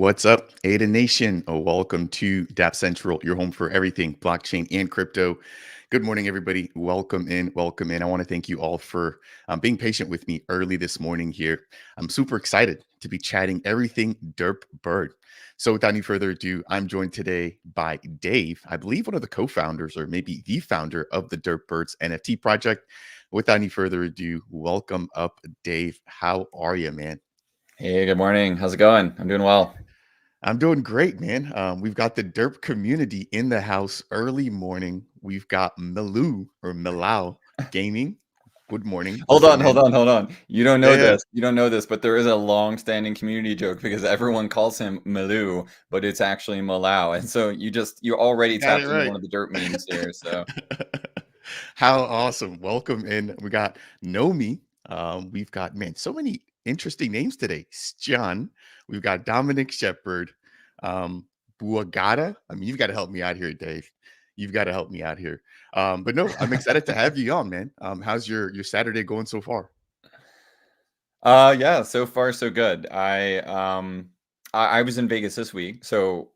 What's up, Ada Nation? Welcome to DApp Central, your home for everything blockchain and crypto. Good morning, everybody. Welcome in. Welcome in. I want to thank you all for being patient with me early this morning here. I'm super excited to be chatting everything Derp Bird. So, without any further ado, I'm joined today by Dave, I believe one of the co founders, or maybe the founder of the Derp Birds NFT project. Without any further ado, welcome up, Dave. How are you, man? Hey, good morning. How's it going? I'm doing well. I'm doing great, man. We've got the Derp community in the house early morning. We've got Milu or Milau Gaming. Good morning. Hold What's up, on, hold man? on, hold on. You don't Yeah, know yeah. this. You don't know this, but there is a long-standing community joke because everyone calls him Malu, but it's actually Malau. And so you already Got it tapped into right. one of the dirt memes here. So How awesome. Welcome in. We got Nomi. We've got, man, so many interesting names today. John. We've got Dominic Shepard. Buagata. I mean, you've got to help me out here, Dave. You've got to help me out here. But no, I'm excited to have you on, man. How's your Saturday going so far? yeah, so far so good. I was in Vegas this week, so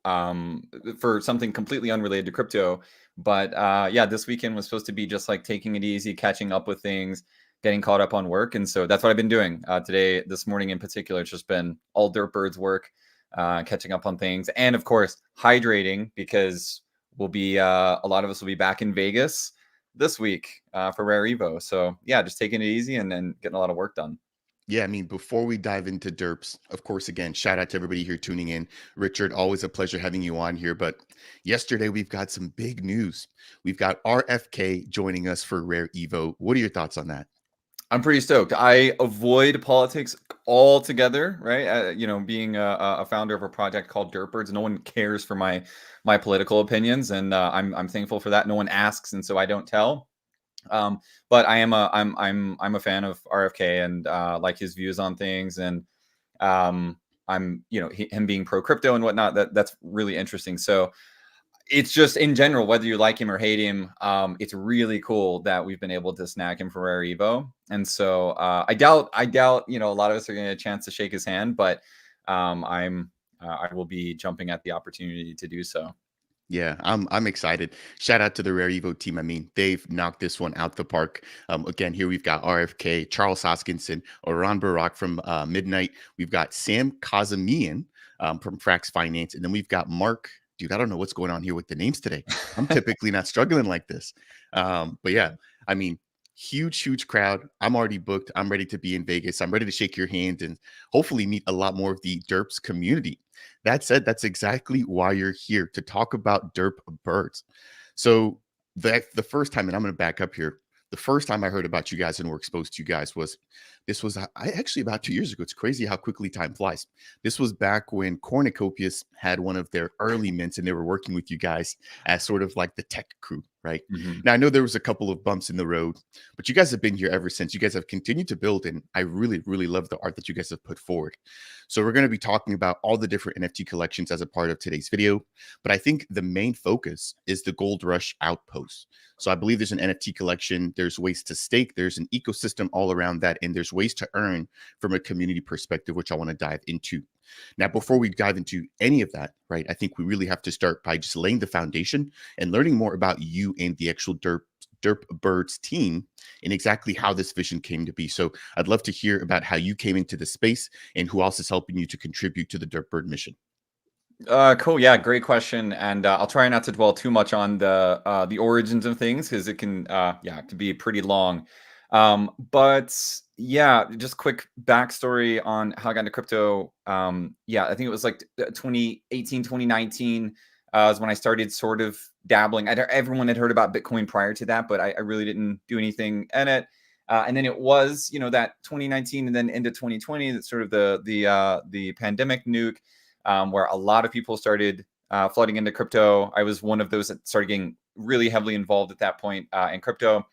for something completely unrelated to crypto, but yeah, this weekend was supposed to be just like taking it easy, catching up with things, getting caught up on work, and so that's what I've been doing today. This morning in particular, it's just been all Derp Birds work, catching up on things, and of course hydrating because we'll be a lot of us will be back in Vegas this week for Rare Evo. So yeah, just taking it easy and then getting a lot of work done. Yeah, I mean, before we dive into derps, of course, again, shout out to everybody here tuning in. Richard, always a pleasure having you on here. But yesterday, we've got some big news. We've got RFK joining us for Rare Evo. What are your thoughts on that? I'm pretty stoked. I avoid politics altogether, right? Being a founder of a project called Derp Birds, no one cares for my political opinions, and I'm thankful for that. No one asks, and so I don't tell. But I'm a fan of RFK and like his views on things, and I'm him being pro crypto and whatnot. That's really interesting. So it's just in general, whether you like him or hate him, it's really cool that we've been able to snag him for Rare Evo. And so I doubt, a lot of us are going to get a chance to shake his hand, but I will be jumping at the opportunity to do so. Yeah, I'm excited. Shout out to the Rare Evo team. I mean, they've knocked this one out the park. Again, here we've got RFK, Charles Hoskinson, Oran Barak from Midnight. We've got Sam Kazemian from Frax Finance, and then we've got Mark. Dude, I don't know what's going on here with the names today. I'm typically not struggling like this. But yeah, I mean, huge crowd. I'm already booked. I'm ready to be in Vegas. I'm ready to shake your hand and hopefully meet a lot more of the Derps community. That said, that's exactly why you're here to talk about Derp Birds. So the first time, and I'm going to back up here. The first time I heard about you guys and were exposed to you guys was actually about 2 years ago. It's crazy how quickly time flies. This was back when Cornucopias had one of their early mints and they were working with you guys as sort of like the tech crew, right? Mhm. Now I know there was a couple of bumps in the road, but you guys have been here ever since. You guys have continued to build, and I really love the art that you guys have put forward. So we're going to be talking about all the different NFT collections as a part of today's video, but I think the main focus is the Gold Rush Outpost. So I believe there's an NFT collection, there's ways to stake, there's an ecosystem all around that, and there's ways to earn from a community perspective, which I want to dive into. Now, before we dive into any of that, right, I think we really have to start by just laying the foundation and learning more about you and the actual Derp Birds team and exactly how this vision came to be. So I'd love to hear about how you came into the space and who else is helping you to contribute to the Derp Bird mission. Cool. Yeah, great question. And I'll try not to dwell too much on the origins of things because it can it can be pretty long. But yeah, just quick backstory on how I got into crypto. Yeah, I think it was like 2018, 2019 is when I started sort of dabbling. Everyone had heard about Bitcoin prior to that, but I really didn't do anything in it. And then it was, that 2019 and then into 2020, that's sort of the pandemic nuke, where a lot of people started flooding into crypto. I was one of those that started getting really heavily involved at that point in crypto.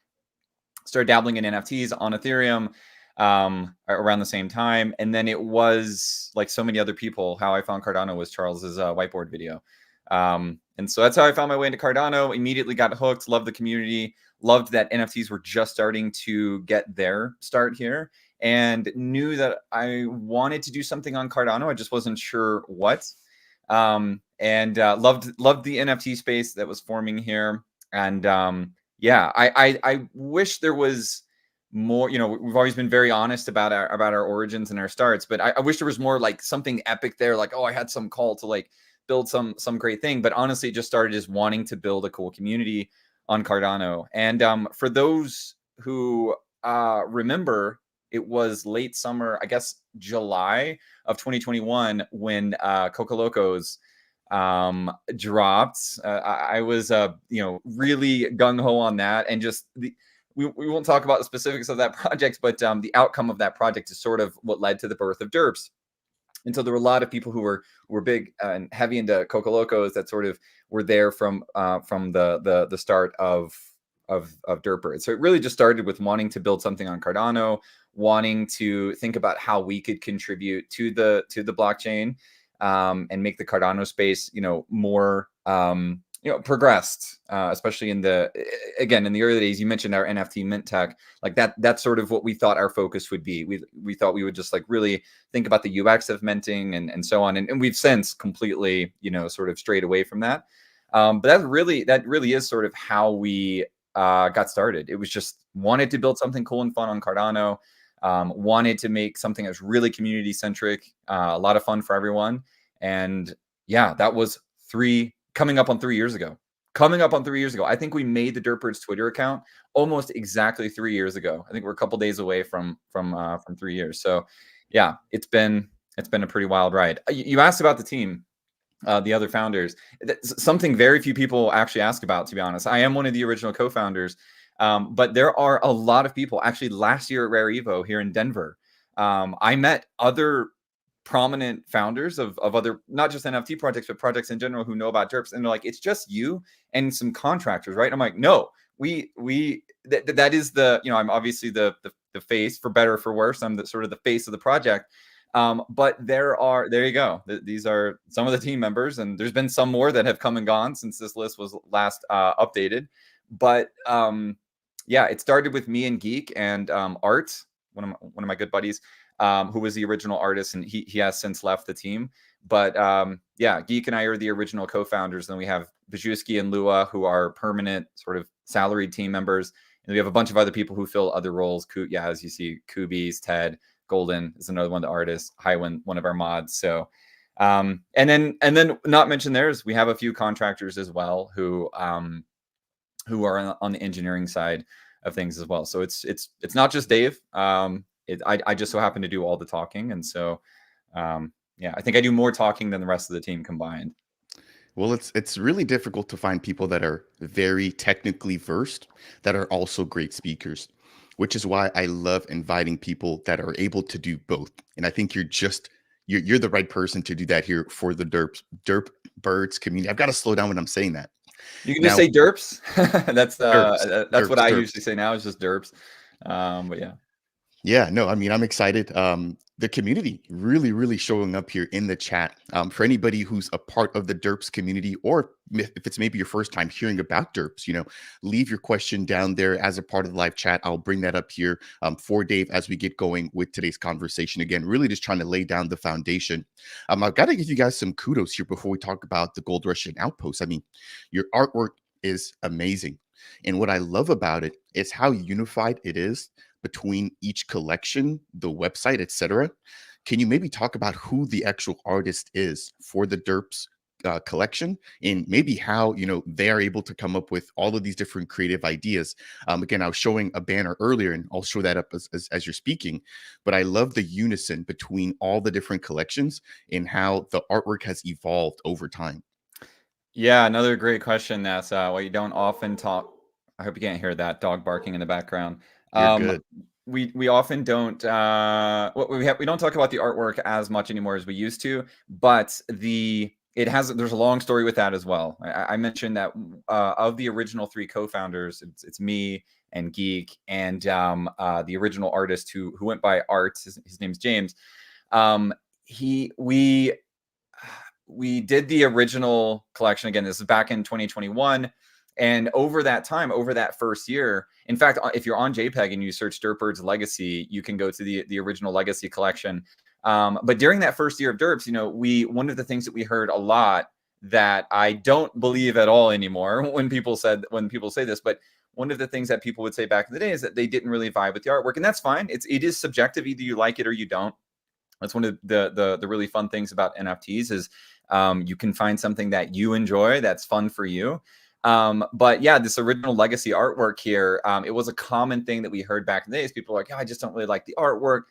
Started dabbling in NFTs on Ethereum around the same time. And then it was like so many other people, how I found Cardano was Charles's whiteboard video. And so that's how I found my way into Cardano. Immediately got hooked, loved the community, loved that NFTs were just starting to get their start here, and knew that I wanted to do something on Cardano. I just wasn't sure what. And loved the NFT space that was forming here. And yeah, I wish there was more. You know, we've always been very honest about our origins and our starts, but I wish there was more, like something epic there. Like, oh, I had some call to like build some great thing. But honestly, it just started as wanting to build a cool community on Cardano. And for those who remember, it was late summer, I guess July of 2021, when Coca Locos dropped. I was really gung-ho on that, and just we won't talk about the specifics of that project, but the outcome of that project is sort of what led to the birth of Derps. And so there were a lot of people who were big and heavy into Coca Locos that sort of were there from the start of Derp Birds. So it really just started with wanting to build something on Cardano, wanting to think about how we could contribute to the blockchain, and make the Cardano space, more progressed, especially in the early days. You mentioned our NFT mint tech, like that's sort of what we thought our focus would be. We thought we would just like really think about the UX of minting and so on. And we've since completely, sort of strayed away from that. But that really is sort of how we got started. It was just wanted to build something cool and fun on Cardano. Wanted to make something that was really community centric, a lot of fun for everyone. And yeah, that was coming up on 3 years ago. I think we made the Derp Birds Twitter account almost exactly 3 years ago. I think we're a couple days away from 3 years. So yeah, it's been a pretty wild ride. You asked about the team, the other founders. That's something very few people actually ask about, to be honest. I am one of the original co-founders. But there are a lot of people. Actually, last year at Rare Evo here in Denver, I met other prominent founders of other, not just NFT projects, but projects in general, who know about Derps. And they're like, it's just you and some contractors, right? I'm like, no, that is the, I'm obviously the face, for better or for worse. I'm the sort of the face of the project. But there you go. These are some of the team members, and there's been some more that have come and gone since this list was last updated. But yeah, it started with me and Geek and Art, one of my good buddies, who was the original artist, and he has since left the team. But yeah, Geek and I are the original co-founders. Then we have Bajewski and Lua, who are permanent sort of salaried team members. And we have a bunch of other people who fill other roles. Yeah, as you see, Kubies, Ted, Golden is another one, the artist, Highwind, one of our mods. So and then not mentioned there is we have a few contractors as well who are on the engineering side of things as well. So it's not just Dave. I just so happen to do all the talking. And so, yeah, I think I do more talking than the rest of the team combined. Well, it's really difficult to find people that are very technically versed that are also great speakers, which is why I love inviting people that are able to do both. And I think you're the right person to do that here for the Derp Birds community. I've got to slow down when I'm saying that. You can just say Derps. That's Derps, what I Derps. usually say now, is just Derps. But yeah. Yeah, no, I mean, I'm excited. The community really, really showing up here in the chat. For anybody who's a part of the Derps community, or if it's maybe your first time hearing about Derps, leave your question down there as a part of the live chat. I'll bring that up here for Dave as we get going with today's conversation. Again, really just trying to lay down the foundation. I've got to give you guys some kudos here before we talk about the Gold Rush and Outpost. I mean, your artwork is amazing. And what I love about it is how unified it is between each collection, the website, etc. Can you maybe talk about who the actual artist is for the Derps collection, and maybe how they are able to come up with all of these different creative ideas? Again, I was showing a banner earlier, and I'll show that up as you're speaking. But I love the unison between all the different collections and how the artwork has evolved over time. Yeah, another great question. That's why you don't often talk. I hope you can't hear that dog barking in the background. You're good. We often don't we don't talk about the artwork as much anymore as we used to, but there's a long story with that as well. I mentioned that of the original 3 co-founders, it's me and Geek and the original artist who went by Art. His name's James. We did the original collection. Again, this is back in 2021. And over that time, over that first year, in fact, if you're on JPEG and you search Derp Birds Legacy, you can go to the original Legacy collection. But during that first year of Derps, one of the things that we heard a lot that I don't believe at all anymore when people say this, but one of the things that people would say back in the day is that they didn't really vibe with the artwork, and that's fine. It is subjective. Either you like it or you don't. That's one of the really fun things about NFTs is you can find something that you enjoy that's fun for you. But yeah, this original legacy artwork here, it was a common thing that we heard back in the days. People were like, oh, I just don't really like the artwork.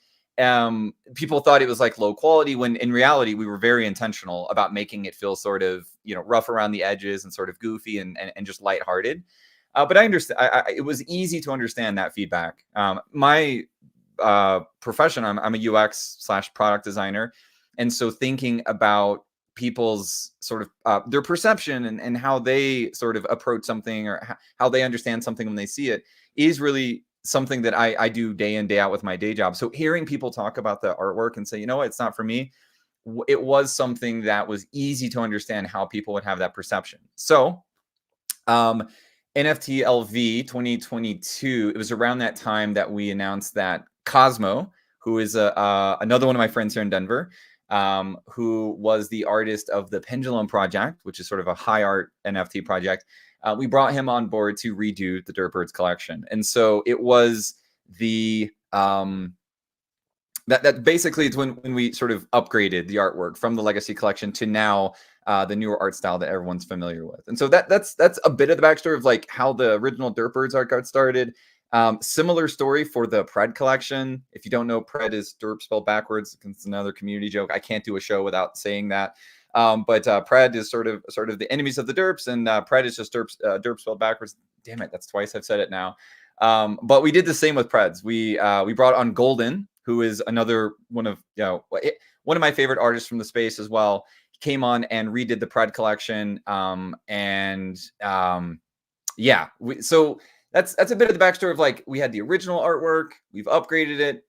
People thought it was like low quality when in reality, we were very intentional about making it feel sort of, rough around the edges and sort of goofy and just lighthearted. But I understand. It was easy to understand that feedback. My profession, I'm a UX/product designer, and so thinking about people's sort of their perception and how they sort of approach something or how they understand something when they see it is really something that I do day in, day out with my day job. So hearing people talk about the artwork and say, you know what, it's not for me, it was something that was easy to understand how people would have that perception. So NFT LV 2022, it was around that time that we announced that Cosmo, who is another one of my friends here in Denver, who was the artist of the Pendulum Project, which is sort of a high art NFT project. We brought him on board to redo the Derp Birds collection. And so it was the that basically it's when we sort of upgraded the artwork from the legacy collection to now the newer art style that everyone's familiar with. And so that's a bit of the backstory of like how the original Derp Birds art got started. Similar story for the Pred collection. If you don't know, Pred is Derp spelled backwards. It's another community joke. I can't do a show without saying that. But Pred is sort of the enemies of the Derps, and Pred is just Derp spelled backwards. Damn it, that's twice I've said it now. But we did the same with Preds. We brought on Golden, who is another one of one of my favorite artists from the space as well. He came on and redid the Pred collection, so that's a bit of the backstory of like we had the original artwork, we've upgraded it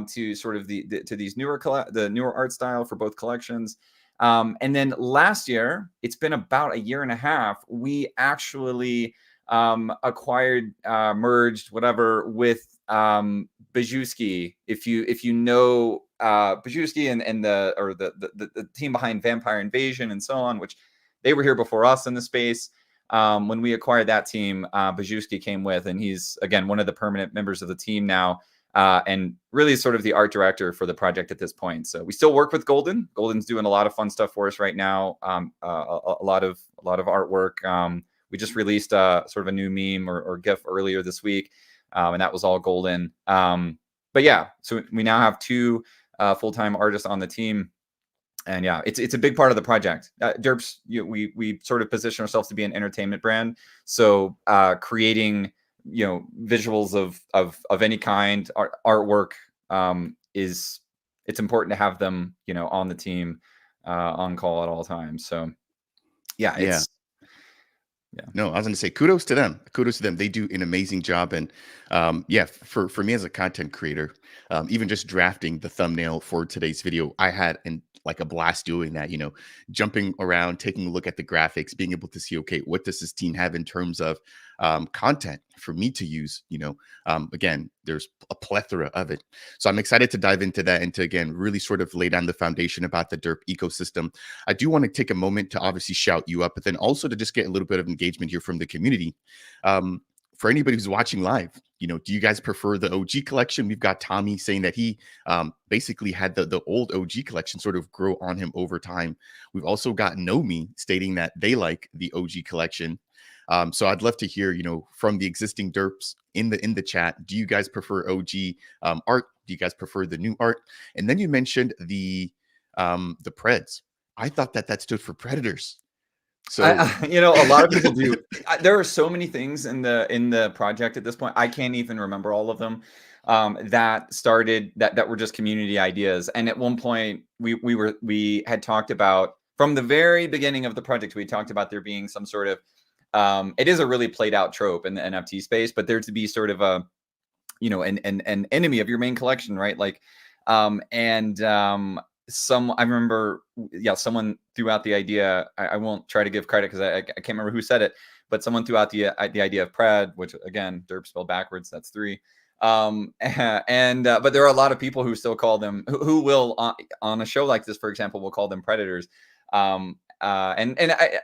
to sort of to these the newer art style for both collections. And then last year, it's been about a year and a half, we actually acquired, merged, whatever, with Bajewski. If you know Bajewski and the team behind Vampire Invasion and so on, which they were here before us in the space. When we acquired that team, Bajewski came with, and he's again one of the permanent members of the team now. And really sort of the art director for the project at this point. So we still work with Golden. Golden's doing a lot of fun stuff for us right now. A lot of artwork. We just released sort of a new meme or GIF earlier this week, and that was all Golden. But yeah, so we now have two full-time artists on the team, and yeah, it's a big part of the project. Derps, we sort of position ourselves to be an entertainment brand, so creating visuals of any kind, artwork, it's important to have them on the team, on call at all times. So yeah. No, I was going to say kudos to them. Kudos to them. They do an amazing job. And for me as a content creator, even just drafting the thumbnail for today's video, I had like a blast doing that, jumping around, taking a look at the graphics, being able to see, okay, what does this team have in terms of content for me to use? Again, there's a plethora of it. So I'm excited to dive into that and to, again, really sort of lay down the foundation about the Derp ecosystem. I do want to take a moment to obviously shout you up, but then also to just get a little bit of engagement here from the community. For anybody who's watching live, do you guys prefer the OG collection? We've got Tommy saying that he basically had the old OG collection sort of grow on him over time. We've also got Nomi stating that they like the OG collection. So I'd love to hear, from the existing Derps in the chat. Do you guys prefer OG art? Do you guys prefer the new art? And then you mentioned the Preds. I thought that stood for Predators. So a lot of people do. There are so many things in the project at this point. I can't even remember all of them. That started that were just community ideas. And at one point we had talked about, from the very beginning of the project, we talked about there being some sort of it is a really played out trope in the NFT space, but there to be sort of a an enemy of your main collection, right? Like I remember, someone threw out the idea. I won't try to give credit because I can't remember who said it, but someone threw out the idea of Pred, which again, Derp spelled backwards, that's 3. And but there are a lot of people who still call them, who will on a show like this, for example, will call them predators. I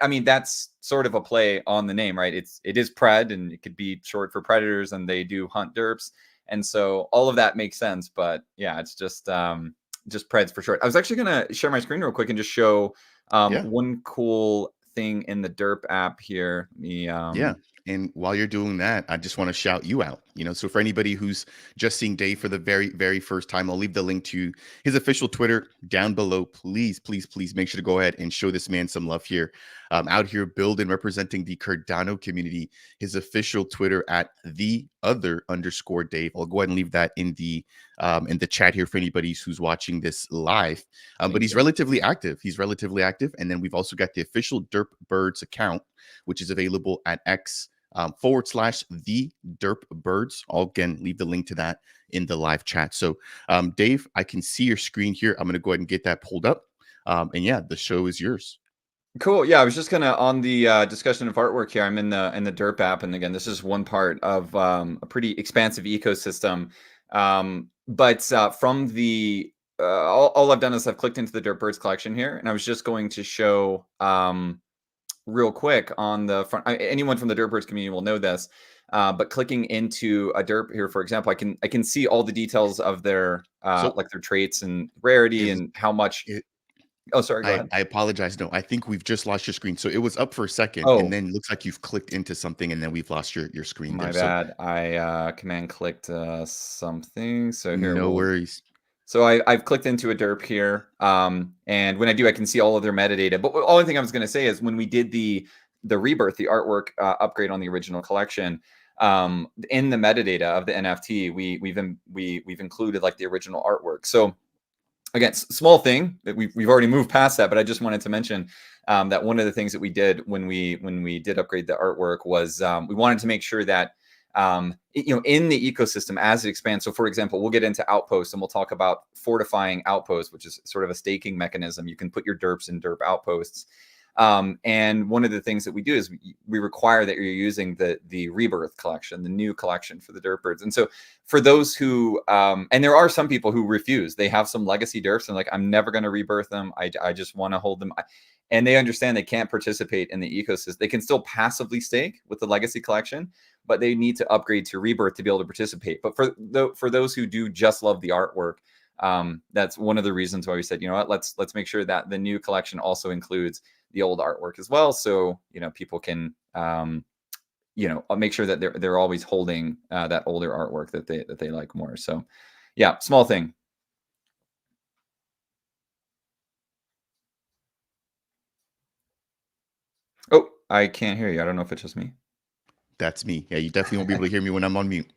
mean, that's sort of a play on the name, right? It is pred, and it could be short for predators, and they do hunt derps, and so all of that makes sense. But yeah, it's just Preds for short. I was actually gonna share my screen real quick and just show Yeah. one cool thing in the Derp app here. Let me Yeah. And while you're doing that, I just want to shout you out. So for anybody who's just seeing Dave for the very, very first time, I'll leave the link to his official Twitter down below. Please, please, please make sure to go ahead and show this man some love here. Out here building, representing the Cardano community. His official Twitter at @the_Dave. I'll go ahead and leave that in the chat here for anybody who's watching this live. But Thank he's you. relatively active. He's relatively active. And then we've also got the official Derp Birds account, which is available at X /the Derp Birds. I'll again leave the link to that in the live chat. So, Dave, I can see your screen here. I'm going to go ahead and get that pulled up. And yeah, the show is yours. Cool. Yeah, I was just gonna on the discussion of artwork here. I'm in the Derp app, and again, this is one part of a pretty expansive ecosystem. But from the all I've done is I've clicked into the Derp Birds collection here, and I was just going to show real quick on the front. Anyone from the Derp Birds community will know this, but clicking into a derp here, for example, I can see all the details of their like their traits and rarity and how much. Oh, sorry. Go ahead. I apologize. No, I think we've just lost your screen. So it was up for a second, and Oh, then looks like you've clicked into something, and then we've lost your screen my there. So bad. I command clicked something. So here no we'll. worries. So I've clicked into a derp here, and when I do, I can see all of their metadata. But the only thing I was going to say is when we did the rebirth, the artwork upgrade on the original collection, in the metadata of the NFT, we've included like the original artwork. So again, small thing that we've already moved past that, but I just wanted to mention that one of the things that we did when we did upgrade the artwork was we wanted to make sure that in the ecosystem as it expands. So for example, we'll get into Outpost and we'll talk about fortifying Outpost, which is sort of a staking mechanism. You can put your derps in Derp Outposts. And one of the things that we do is we require that you're using the Rebirth collection, the new collection for the Derp Birds. And so for those who, and there are some people who refuse, they have some legacy derps and like, I'm never going to rebirth them. I just want to hold them. And they understand they can't participate in the ecosystem. They can still passively stake with the legacy collection, but they need to upgrade to Rebirth to be able to participate. But for those who do just love the artwork, that's one of the reasons why we said, you know what, let's make sure that the new collection also includes the old artwork as well, so people can make sure that they're always holding that older artwork that they like more. So yeah, small thing. Oh, I can't hear you. I don't know if it's just me. That's me. Yeah, you definitely won't be able to hear me when I'm on mute.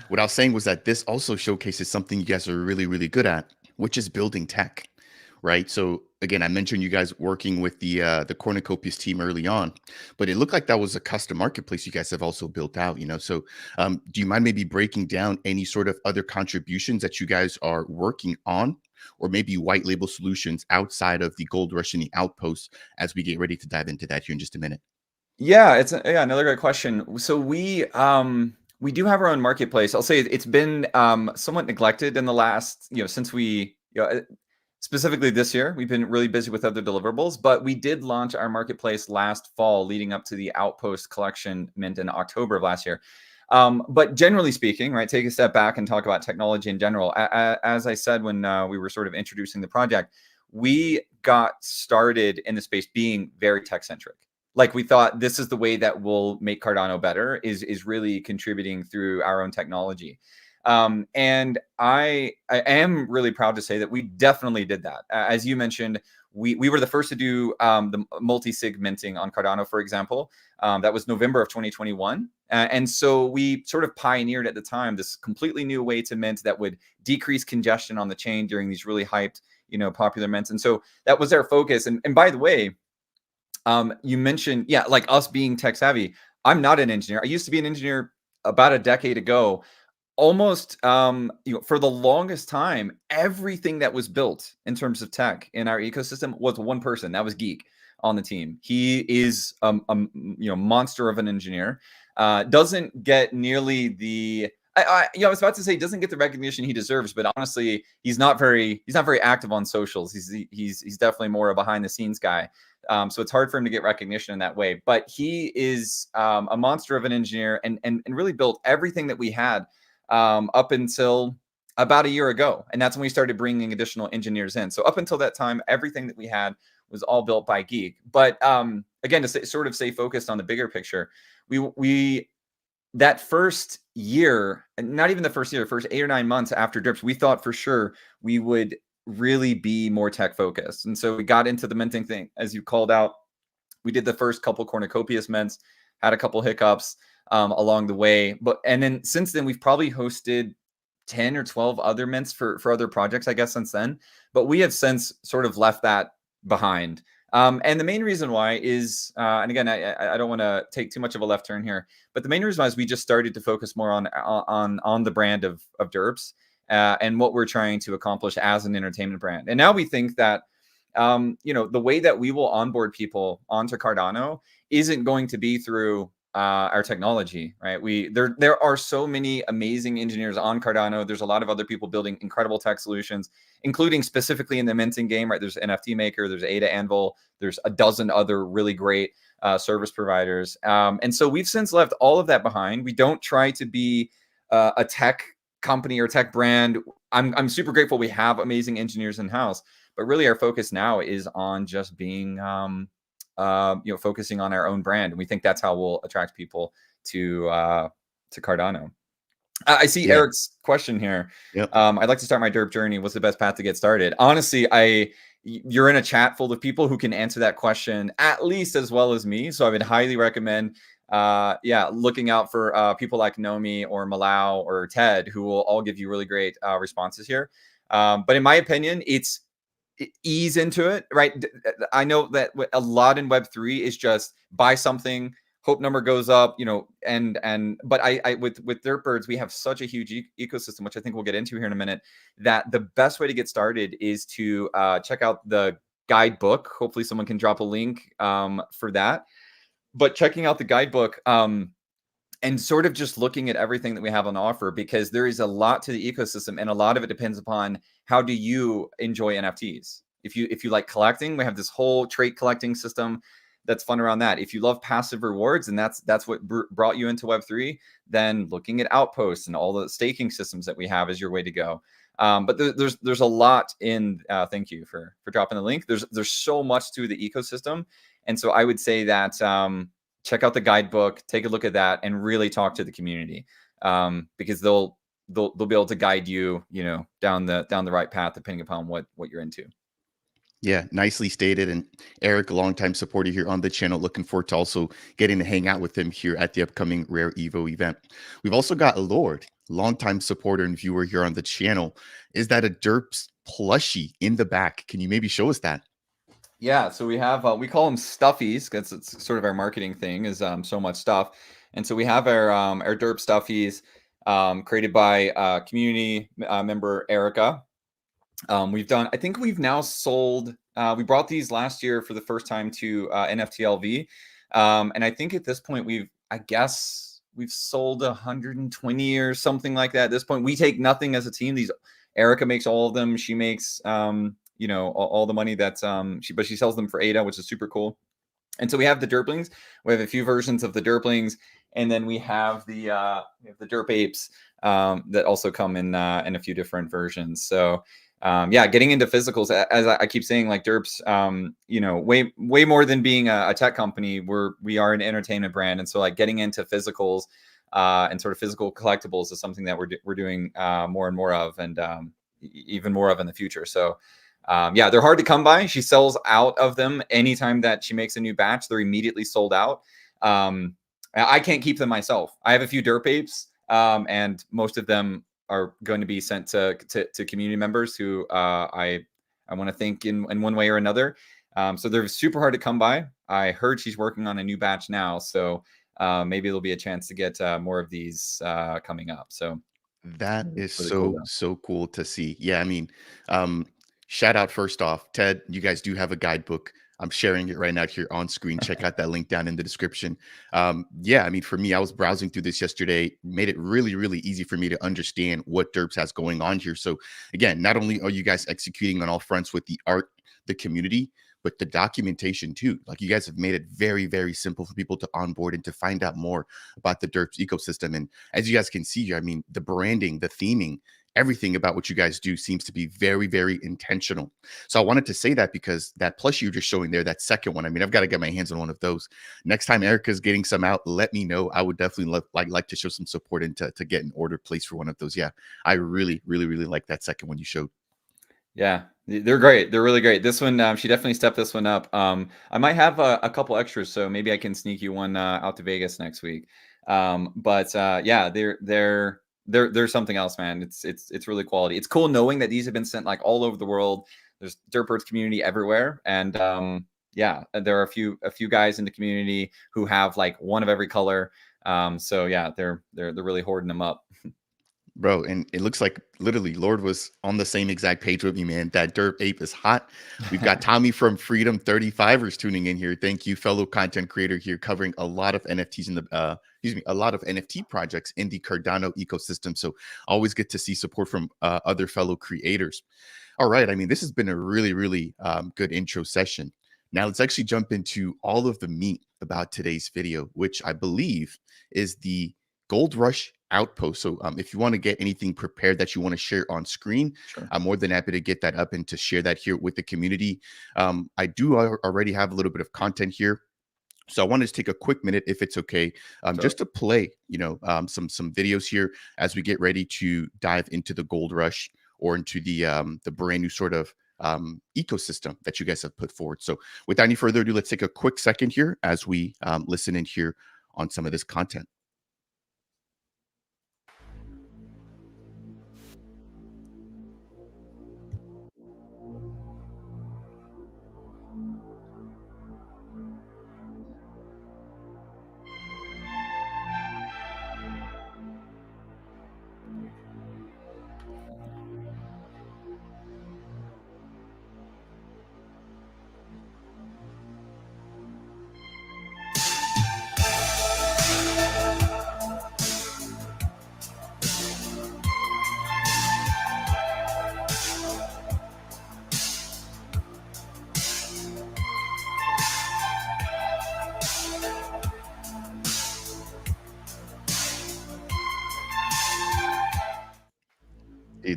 What I was saying was that this also showcases something you guys are really, really good at, which is building tech, right? So again, I mentioned you guys working with the Cornucopias team early on, but it looked like that was a custom marketplace you guys have also built out. So do you mind maybe breaking down any sort of other contributions that you guys are working on, or maybe white label solutions outside of the Gold Rush and the Outpost, as we get ready to dive into that here in just a minute? Yeah, it's another great question. So we do have our own marketplace. I'll say it's been somewhat neglected in the last, since we, specifically this year, we've been really busy with other deliverables, but we did launch our marketplace last fall leading up to the Outpost collection mint in October of last year. But generally speaking, right, take a step back and talk about technology in general. As I said, when we were sort of introducing the project, we got started in the space being very tech centric. Like we thought this is the way that will make Cardano better, is really contributing through our own technology. And I am really proud to say that we definitely did that. As you mentioned, we were the first to do the multi-sig minting on Cardano, for example. That was November of 2021. And so we sort of pioneered at the time this completely new way to mint that would decrease congestion on the chain during these really hyped, popular mints. And so that was our focus. And by the way, you mentioned, yeah, like us being tech savvy. I'm not an engineer. I used to be an engineer about a decade ago. Almost, for the longest time, everything that was built in terms of tech in our ecosystem was one person. That was Geek on the team. He is a monster of an engineer. Doesn't get nearly the I was about to say he doesn't get the recognition he deserves, but honestly, he's not very active on socials. He's definitely more a behind the scenes guy. So it's hard for him to get recognition in that way. But he is a monster of an engineer, and really built everything that we had up until about a year ago, and that's when we started bringing additional engineers in. So up until that time, everything that we had was all built by Geek. But again, to sort of stay focused on the bigger picture, we that first year, not even the first year, the first 8 or 9 months after Drips, we thought for sure we would really be more tech focused. And so we got into the minting thing, as you called out. We did the first couple cornucopias mints, had a couple hiccups along the way. And then since then, we've probably hosted 10 or 12 other mints for other projects, I guess, since then. But we have since sort of left that behind. And the main reason why is, and again, I don't want to take too much of a left turn here, but the main reason why is we just started to focus more on the brand of Derps and what we're trying to accomplish as an entertainment brand. And now we think that, the way that we will onboard people onto Cardano isn't going to be through our technology, right? There are so many amazing engineers on Cardano. There's a lot of other people building incredible tech solutions, including specifically in the minting game, right? There's NFT Maker, there's Ada Anvil, there's a dozen other really great service providers. And so we've since left all of that behind. We don't try to be a tech company or tech brand. I'm super grateful we have amazing engineers in-house, but really our focus now is on just being focusing on our own brand, and we think that's how we'll attract people to Cardano. I see Eric's question here. Yep. I'd like to start my derp journey. What's the best path to get started? Honestly, you're in a chat full of people who can answer that question at least as well as me. So I would highly recommend looking out for people like Nomi or Malau or Ted, who will all give you really great responses here. But in my opinion, it's ease into it, right? I know that a lot in Web3 is just buy something, hope number goes up, but I with Derp Birds, we have such a huge ecosystem, which I think we'll get into here in a minute, that the best way to get started is to check out the guidebook. Hopefully someone can drop a link for that. But checking out the guidebook and sort of just looking at everything that we have on offer, because there is a lot to the ecosystem, and a lot of it depends upon how do you enjoy NFTs. If you like collecting, we have this whole trait collecting system that's fun around that. If you love passive rewards, and that's what brought you into Web3, then looking at Outposts and all the staking systems that we have is your way to go. But there's a lot in. Thank you for dropping the link. There's so much to the ecosystem, and so I would say that check out the guidebook, take a look at that, and really talk to the community, because they'll be able to guide you, down the right path depending upon what you're into. Yeah, nicely stated. And Eric, a longtime supporter here on the channel, looking forward to also getting to hang out with him here at the upcoming Rare Evo event. We've also got Lord, longtime supporter and viewer here on the channel. Is that a Derps plushie in the back? Can you maybe show us that? Yeah, so we have we call them stuffies because it's sort of our marketing thing is so much stuff, and so we have our derp stuffies created by community member Erica. I think we've now sold. We brought these last year for the first time to NFTLV, and I think at this point we've sold 120 or something like that. At this point, we take nothing as a team. Erica makes all of them. She makes all the money that's but she sells them for ADA, which is super cool. And so we have the Derplings. We have a few versions of the Derplings, and then we have the Derp Apes that also come in a few different versions. So getting into physicals, as I keep saying, like Derps, way more than being a tech company, we are an entertainment brand, and so like getting into physicals and sort of physical collectibles is something that we're doing more and more of, and even more of in the future. So. They're hard to come by. She sells out of them anytime that she makes a new batch. They're immediately sold out. I can't keep them myself. I have a few Derp Apes, and most of them are going to be sent to community members who I want to thank in one way or another. So they're super hard to come by. I heard she's working on a new batch now, so maybe there'll be a chance to get more of these coming up. So that is really so cool to see. Yeah, I mean, shout out first off, Ted, you guys do have a guidebook. I'm sharing it right now here on screen. Check out that link down in the description. Yeah, I mean, for me, I was browsing through this yesterday, made it really, really easy for me to understand what Derps has going on here. So, again, not only are you guys executing on all fronts with the art, the community, but the documentation too. Like, you guys have made it very, very simple for people to onboard and to find out more about the Derps ecosystem. And as you guys can see here, I mean, the branding, the theming, everything about what you guys do seems to be very, very intentional. So I wanted to say that because that plush you're just showing there, that second one, I mean, I've got to get my hands on one of those. Next time Erica's getting some out, let me know. I would definitely like to show some support and to get an order placed for one of those. Yeah, I really, really, really like that second one you showed. Yeah, they're great. They're really great. This one, she definitely stepped this one up. I might have a couple extras, so maybe I can sneak you one out to Vegas next week. But yeah, they're something else, man. It's really quality. It's cool knowing that these have been sent like all over the world. There's Derp Birds community everywhere, and yeah, there are a few guys in the community who have like one of every color. So yeah, they're really hoarding them up. Bro, and it looks like literally Lord was on the same exact page with me, man. That Derp Ape is hot. We've got Tommy from Freedom 35ers tuning in here. Thank you, fellow content creator here, covering a lot of NFTs in the excuse me, a lot of NFT projects in the Cardano ecosystem. So always get to see support from other fellow creators. All right, I mean, this has been a really, really good intro session. Now let's actually jump into all of the meat about today's video, which I believe is the Gold Rush Outpost. So if you want to get anything prepared that you want to share on screen, Sure. I'm more than happy to get that up and to share that here with the community. I do already have a little bit of content here. So I wanted to take a quick minute, if it's okay, just to play, some videos here as we get ready to dive into the Gold Rush or into the brand new sort of ecosystem that you guys have put forward. So without any further ado, let's take a quick second here as we listen in here on some of this content.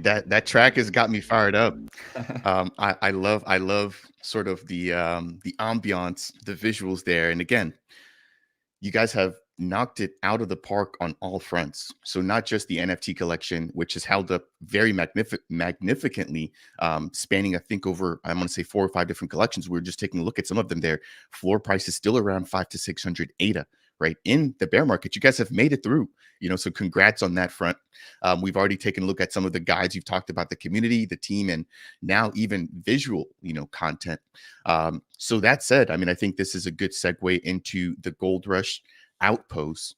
That track has got me fired up. I love sort of the ambiance, the visuals there, and again, you guys have knocked it out of the park on all fronts. So not just the NFT collection, which has held up very magnificently, spanning I think over I'm going to say 4 or 5 different collections. We're just taking a look at some of them there. Floor price is still around 5 to 600 ADA, right? In the bear market, you guys have made it through. So congrats on that front. We've already taken a look at some of the guides. You've talked about the community, the team, and now even visual, content. So that said, I mean, I think this is a good segue into the Gold Rush Outpost.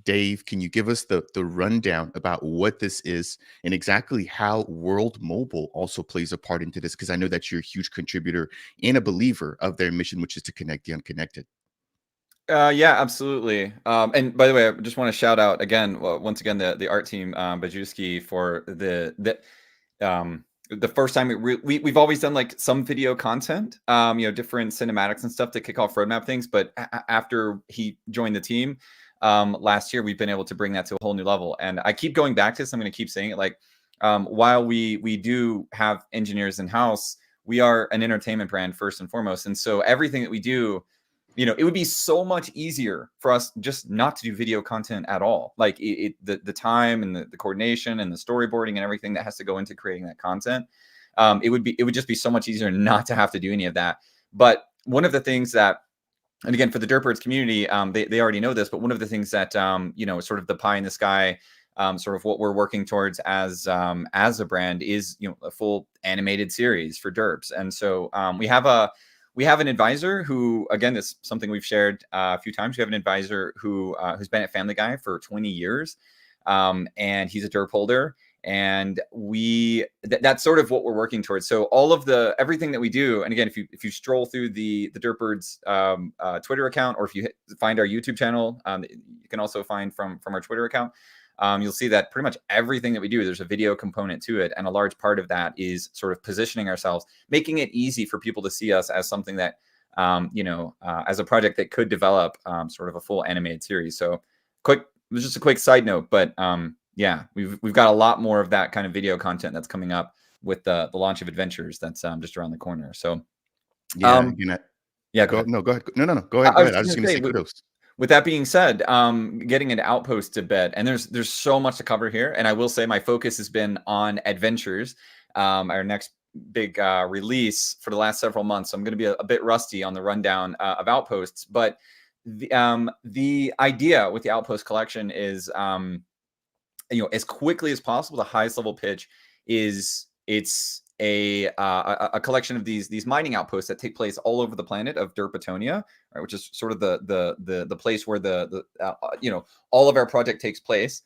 Dave, can you give us the rundown about what this is and exactly how World Mobile also plays a part into this? Because I know that you're a huge contributor and a believer of their mission, which is to connect the unconnected. Yeah, absolutely. And by the way, I just want to shout out again, once again, the art team, Bajewski, for the first time we've always done like some video content, different cinematics and stuff to kick off roadmap things. But after he joined the team last year, we've been able to bring that to a whole new level. And I keep going back to this. I'm going to keep saying it. Like, while we do have engineers in house, we are an entertainment brand first and foremost. And so everything that we do, it would be so much easier for us just not to do video content at all. Like the time and the coordination and the storyboarding and everything that has to go into creating that content. It would just be so much easier not to have to do any of that. But one of the things that, and again, for the Derp Birds community, they already know this, but one of the things that, sort of the pie in the sky, sort of what we're working towards as a brand is, a full animated series for Derps. And so we have an advisor who, again, this is something we've shared a few times. We have an advisor who's been at Family Guy for 20 years. and he's a derp holder. And that's sort of what we're working towards. So all of everything that we do, and again, if you stroll through the Derp Birds Twitter account, or if you find our YouTube channel, you can also find from our Twitter account, you'll see that pretty much everything that we do, there's a video component to it. And a large part of that is sort of positioning ourselves, making it easy for people to see us as something that, as a project that could develop sort of a full animated series. So it was just a quick side note, but yeah, we've got a lot more of that kind of video content that's coming up with the launch of Adventures that's just around the corner. So Yeah, yeah, go ahead. No, go ahead. No, go ahead. I was just going to say kudos. With that being said, getting into Outpost to bed, and there's so much to cover here. And I will say my focus has been on Adventures, our next big release for the last several months. So I'm going to be a bit rusty on the rundown of Outposts, but the idea with the Outpost collection is, as quickly as possible, the highest level pitch is it's a collection of these mining outposts that take place all over the planet of Derpetonia, right, which is sort of the place where all of our project takes place.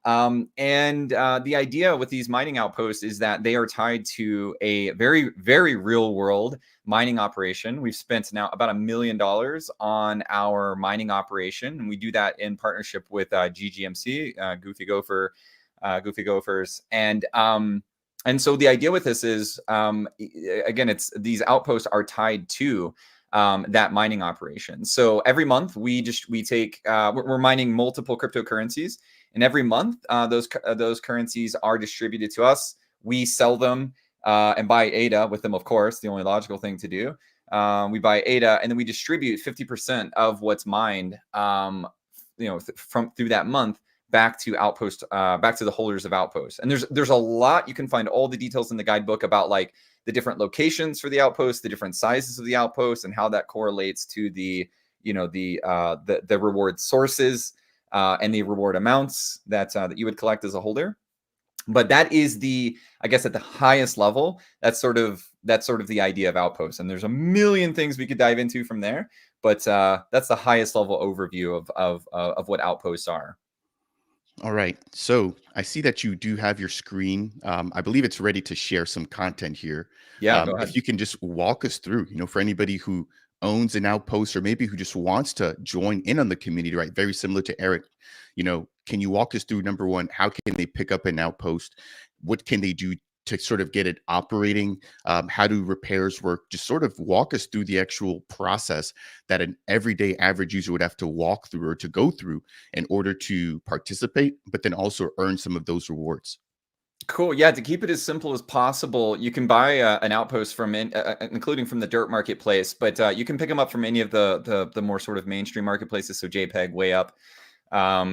And the idea with these mining outposts is that they are tied to a very, very real world mining operation. We've spent now about $1 million on our mining operation, and we do that in partnership with GGMC, Goofy Gophers, and so the idea with this is, again, it's these outposts are tied to that mining operation. So every month we're mining multiple cryptocurrencies, and every month those currencies are distributed to us. We sell them and buy ADA with them, of course, the only logical thing to do. We buy ADA, and then we distribute 50% of what's mined, from through that month back to Outpost, back to the holders of Outpost. And there's a lot. You can find all the details in the guidebook about like the different locations for the outpost, the different sizes of the outpost, and how that correlates to the reward sources and the reward amounts that you would collect as a holder. But that is I guess at the highest level, that's sort of the idea of Outpost. And there's a million things we could dive into from there, but that's the highest level overview of what Outposts are. All right. So I see that you do have your screen. I believe it's ready to share some content here. Yeah, go ahead. If you can just walk us through, for anybody who owns an outpost, or maybe who just wants to join in on the community, right? Very similar to Eric. Can you walk us through, number one, how can they pick up an outpost? What can they do to sort of get it operating? How do repairs work? Just sort of walk us through the actual process that an everyday average user would have to walk through or to go through in order to participate, but then also earn some of those rewards. Cool. Yeah, to keep it as simple as possible, you can buy an outpost from including from the Derp marketplace, but you can pick them up from any of the more sort of mainstream marketplaces. So JPEG, Way Up.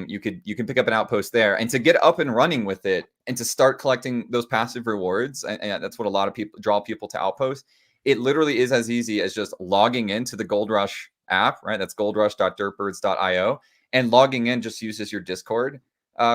You can pick up an outpost there, and to get up and running with it and to start collecting those passive rewards, and that's what a lot of people draw people to Outpost. It literally is as easy as just logging into the Gold Rush app, right? That's goldrush.derpbirds.io, and logging in just uses your Discord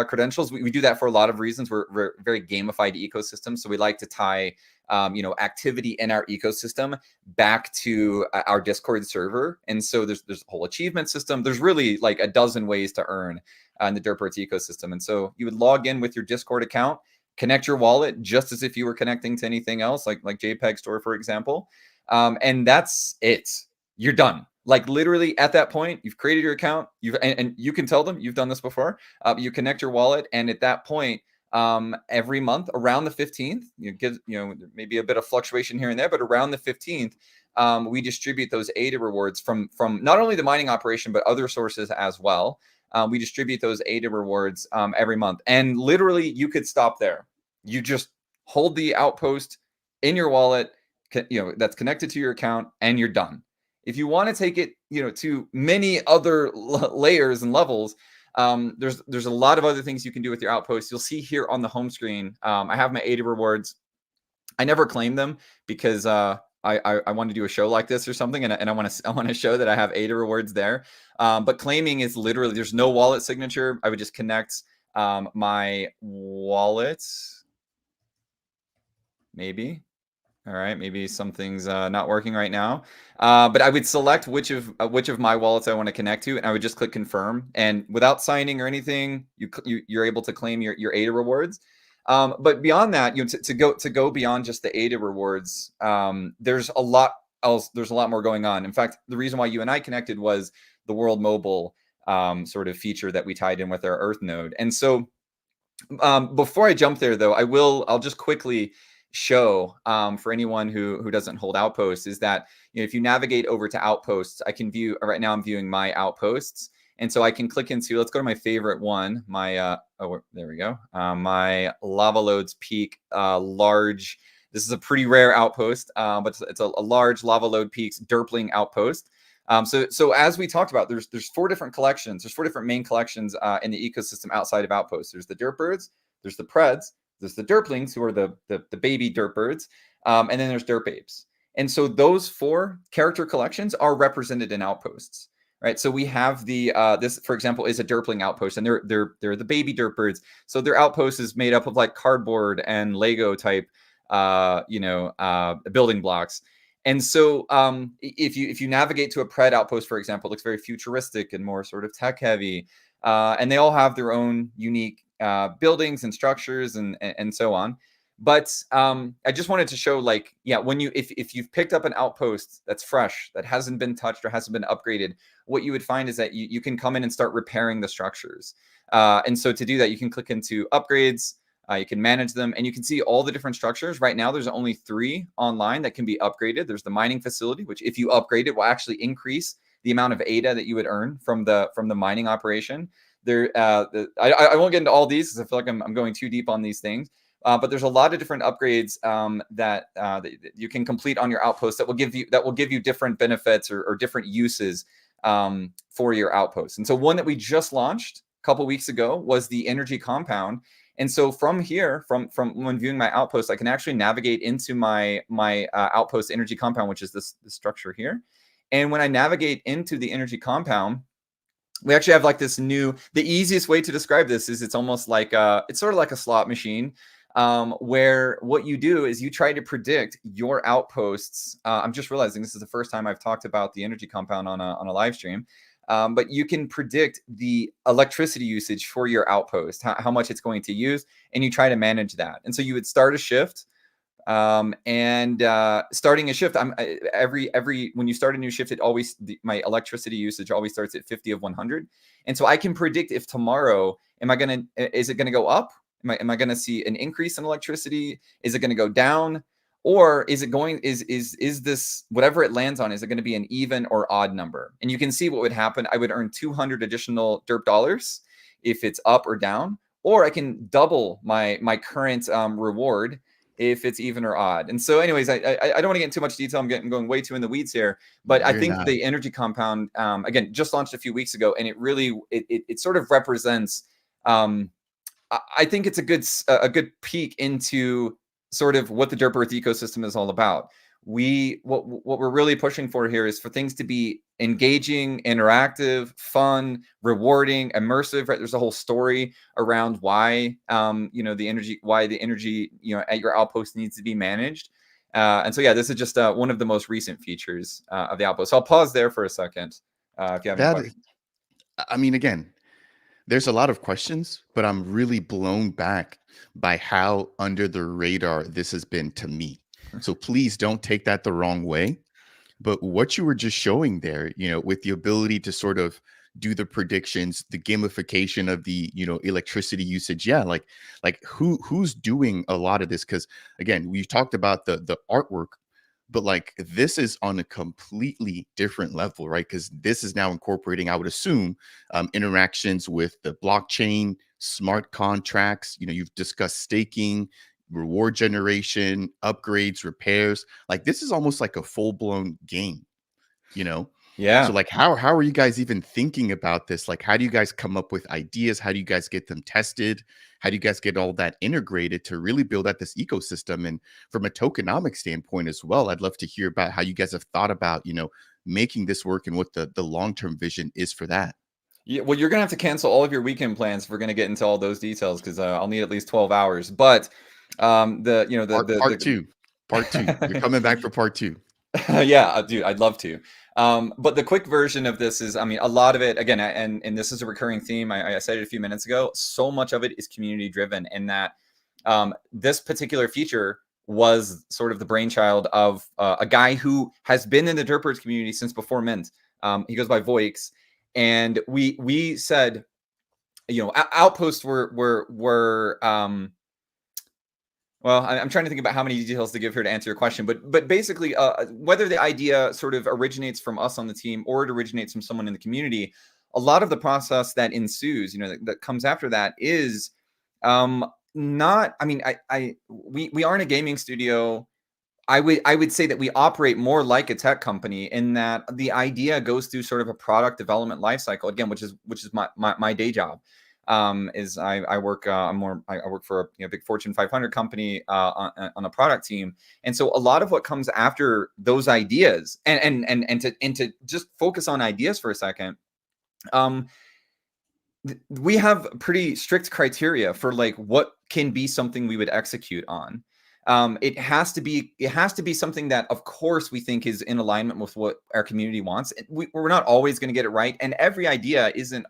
credentials. We do that for a lot of reasons. We're very gamified ecosystem, so we like to tie activity in our ecosystem back to our Discord server. And so there's a whole achievement system. There's really like a dozen ways to earn in the Derp Birds ecosystem. And so you would log in with your Discord account, connect your wallet just as if you were connecting to anything else, like JPEG Store, for example. And that's it. You're done. Like literally at that point, you've created your account. And you can tell them you've done this before. You connect your wallet, and at that point, every month around the 15th, maybe a bit of fluctuation here and there, but around the 15th, we distribute those ADA rewards from not only the mining operation, but other sources as well. We distribute those ADA rewards every month, and literally you could stop there. You just hold the outpost in your wallet, that's connected to your account, and you're done. If you want to take it, to many other layers and levels, there's a lot of other things you can do with your outpost. You'll see here on the home screen, I have my ADA rewards. I never claim them because I want to do a show like this or something, and I want to show that I have ADA rewards there. But claiming is literally, there's no wallet signature. I would just connect my wallet, maybe. All right, maybe something's not working right now. But I would select which of my wallets I want to connect to, and I would just click confirm. And without signing or anything, you're able to claim your ADA rewards. But beyond that, to go beyond just the ADA rewards, there's a lot else. There's a lot more going on. In fact, the reason why you and I connected was the World Mobile sort of feature that we tied in with our Earth node. And so before I jump there, though, I'll just quickly show for anyone who doesn't hold Outposts is that if you navigate over to Outposts, I can view right now. I'm viewing my Outposts, and so I can click into. Let's go to my favorite one. My there we go. My Lava Loads Peak large. This is a pretty rare outpost, but it's a large Lava Lode Peaks Derpling outpost. So as we talked about, there's 4 different collections. There's 4 different main collections in the ecosystem outside of Outposts. There's the Derp Birds, there's the Preds, there's the Derplings, who are the baby Derp Birds, and then there's Derp Apes. And so those 4 character collections are represented in Outposts, right? So we have the this, for example, is a Derpling outpost, and they're the baby Derp Birds. So their outpost is made up of like cardboard and Lego type, building blocks. And so if you navigate to a Pred outpost, for example, it looks very futuristic and more sort of tech heavy. And they all have their own unique buildings and structures and so on. But I just wanted to show, like, when if you've picked up an outpost that's fresh, that hasn't been touched or hasn't been upgraded, what you would find is that you can come in and start repairing the structures. And so to do that, you can click into upgrades. You can manage them, and you can see all the different structures. Right now, there's only 3 online that can be upgraded. There's the mining facility, which if you upgrade it, will actually increase the amount of ADA that you would earn from the mining operation. I won't get into all these because I feel like I'm going too deep on these things. But there's a lot of different upgrades that you can complete on your outpost that will give you different benefits or different uses for your outpost. And so one that we just launched a couple weeks ago was the energy compound. And so from here, from when viewing my outpost, I can actually navigate into my outpost energy compound, which is this structure here. And when I navigate into the energy compound, we actually have like this new. The easiest way to describe this is it's almost like it's sort of like a slot machine, where what you do is you try to predict your outposts. I'm just realizing this is the first time I've talked about the energy compound on a live stream. But you can predict the electricity usage for your outpost, how much it's going to use, and you try to manage that. And so you would start a shift, and starting a shift, when you start a new shift, my electricity usage always starts at 50 of 100. And so I can predict if tomorrow, is it gonna go up? Am I gonna see an increase in electricity? Is it gonna go down? Or is this, whatever it lands on, is it going to be an even or odd number? And you can see what would happen. I would earn 200 additional Derp dollars if it's up or down, or I can double my current reward if it's even or odd. And so anyways, I don't want to get into too much detail. I'm going way too in the weeds here, but I think the energy compound, again, just launched a few weeks ago, and it really, it sort of represents, I think it's a good peek into sort of what the Derp Earth ecosystem is all about. What we're really pushing for here is for things to be engaging, interactive, fun, rewarding, immersive. Right? There's a whole story around why the energy at your outpost needs to be managed. And so this is just one of the most recent features of the outpost. So I'll pause there for a second if you have any questions. I mean, again, there's a lot of questions, but I'm really blown back by how under the radar this has been to me. So please don't take that the wrong way. But what you were just showing there, with the ability to sort of do the predictions, the gamification of the, electricity usage. Yeah. Like who's doing a lot of this? Because again, we talked about the artwork, but like this is on a completely different level, right? Because this is now incorporating, I would assume, interactions with the blockchain, smart contracts. You've discussed staking, reward generation, upgrades, repairs. Like this is almost like a full-blown game. Yeah. So like how are you guys even thinking about this? Like how do you guys come up with ideas? How do you guys get them tested? How do you guys get all that integrated to really build out this ecosystem? And from a tokenomic standpoint as well, I'd love to hear about how you guys have thought about, making this work and what the long-term vision is for that. Yeah, well, you're gonna have to cancel all of your weekend plans if we're gonna get into all those details, because I'll need at least 12 hours. But Part two. Part two. You're coming back for part two. Yeah, dude, I'd love to. But the quick version of this is, I mean, a lot of it, again, and this is a recurring theme. I said it a few minutes ago. So much of it is community driven, in that this particular feature was sort of the brainchild of a guy who has been in the Derp Birds community since before Mint. He goes by Voix, and we said, you know, Outposts were well, I'm trying to think about how many details to give here to answer your question, but basically, whether the idea sort of originates from us on the team or it originates from someone in the community, a lot of the process that ensues, you know, that comes after that is not. I mean, we aren't a gaming studio. I would say that we operate more like a tech company, in that the idea goes through sort of a product development lifecycle, again, which is my day job. Is I work I work for a, you know, big Fortune 500 company on a product team, and so a lot of what comes after those ideas, and to just focus on ideas for a second, we have pretty strict criteria for like what can be something we would execute on. It has to be something that, of course, we think is in alignment with what our community wants. We're not always going to get it right, and every idea isn't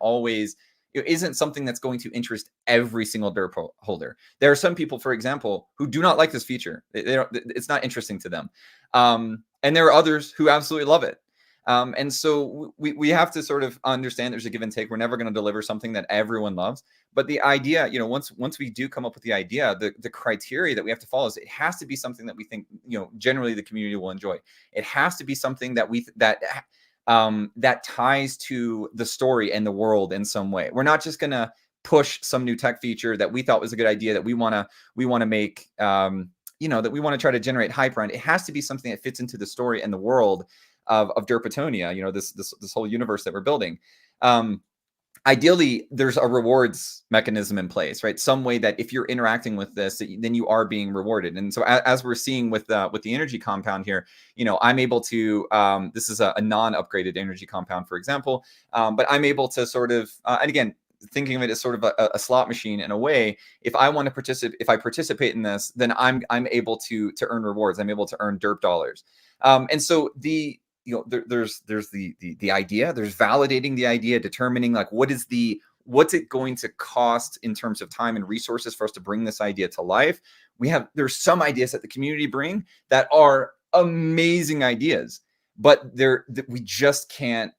something that's going to interest every single Derp holder. There are some people, for example, who do not like this feature. It's not interesting to them, and there are others who absolutely love it. And so we have to sort of understand there's a give and take. We're never going to deliver something that everyone loves. But the idea, you know, once we do come up with the idea, the criteria that we have to follow is it has to be something that we think, you know, generally the community will enjoy. It has to be something that that ties to the story and the world in some way. We're not just going to push some new tech feature that we thought was a good idea that we want to make, you know, that we want to try to generate hype around. It has to be something that fits into the story and the world of Derpetonia, you know, this whole universe that we're building. Ideally, there's a rewards mechanism in place, right? Some way that if you're interacting with this, then you are being rewarded. And so as we're seeing with the energy compound here, you know, I'm able to, this is a non-upgraded energy compound, for example, but I'm able to sort of, and again, thinking of it as sort of a slot machine in a way. If I want to participate, if I participate in this, then I'm able to earn rewards. I'm able to earn Derp dollars. And so you know, there's the idea, there's validating the idea, determining like what's it going to cost in terms of time and resources for us to bring this idea to life. There's some ideas that the community bring that are amazing ideas, but we just can't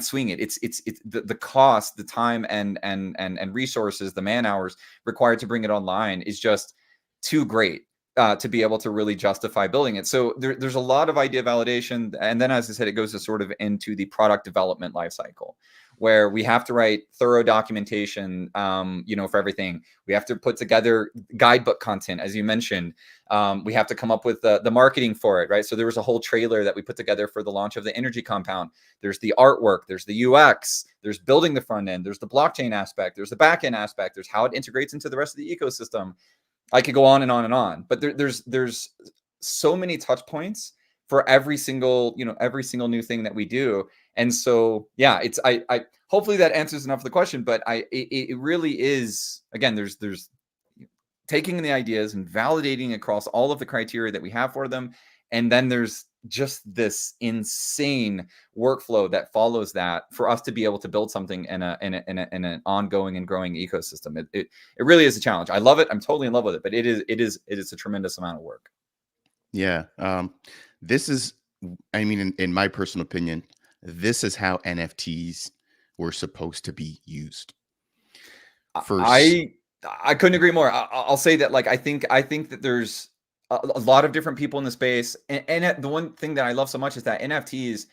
swing it. It's the cost, the time and resources, the man hours required to bring it online is just too great to be able to really justify building it. So there's a lot of idea validation. And then, as I said, it goes to sort of into the product development lifecycle, where we have to write thorough documentation, you know, for everything. We have to put together guidebook content, as you mentioned. We have to come up with the marketing for it, right? So there was a whole trailer that we put together for the launch of the energy compound. There's the artwork, there's the UX, there's building the front end, there's the blockchain aspect, there's the back end aspect, there's how it integrates into the rest of the ecosystem. I could go on and on and on, but there's so many touch points for every single new thing that we do. And so, yeah, it's, I hopefully that answers enough of the question, but it really is, again, there's taking the ideas and validating across all of the criteria that we have for them. And then there's just this insane workflow that follows that for us to be able to build something in an ongoing and growing ecosystem. It really is a challenge. I love it. I'm totally in love with it, but it is a tremendous amount of work. Yeah. This is, I mean, in my personal opinion, this is how NFTs were supposed to be used. I couldn't agree more. I'll say that, like, I think that there's a lot of different people in the space, and the one thing that I love so much is that NFTs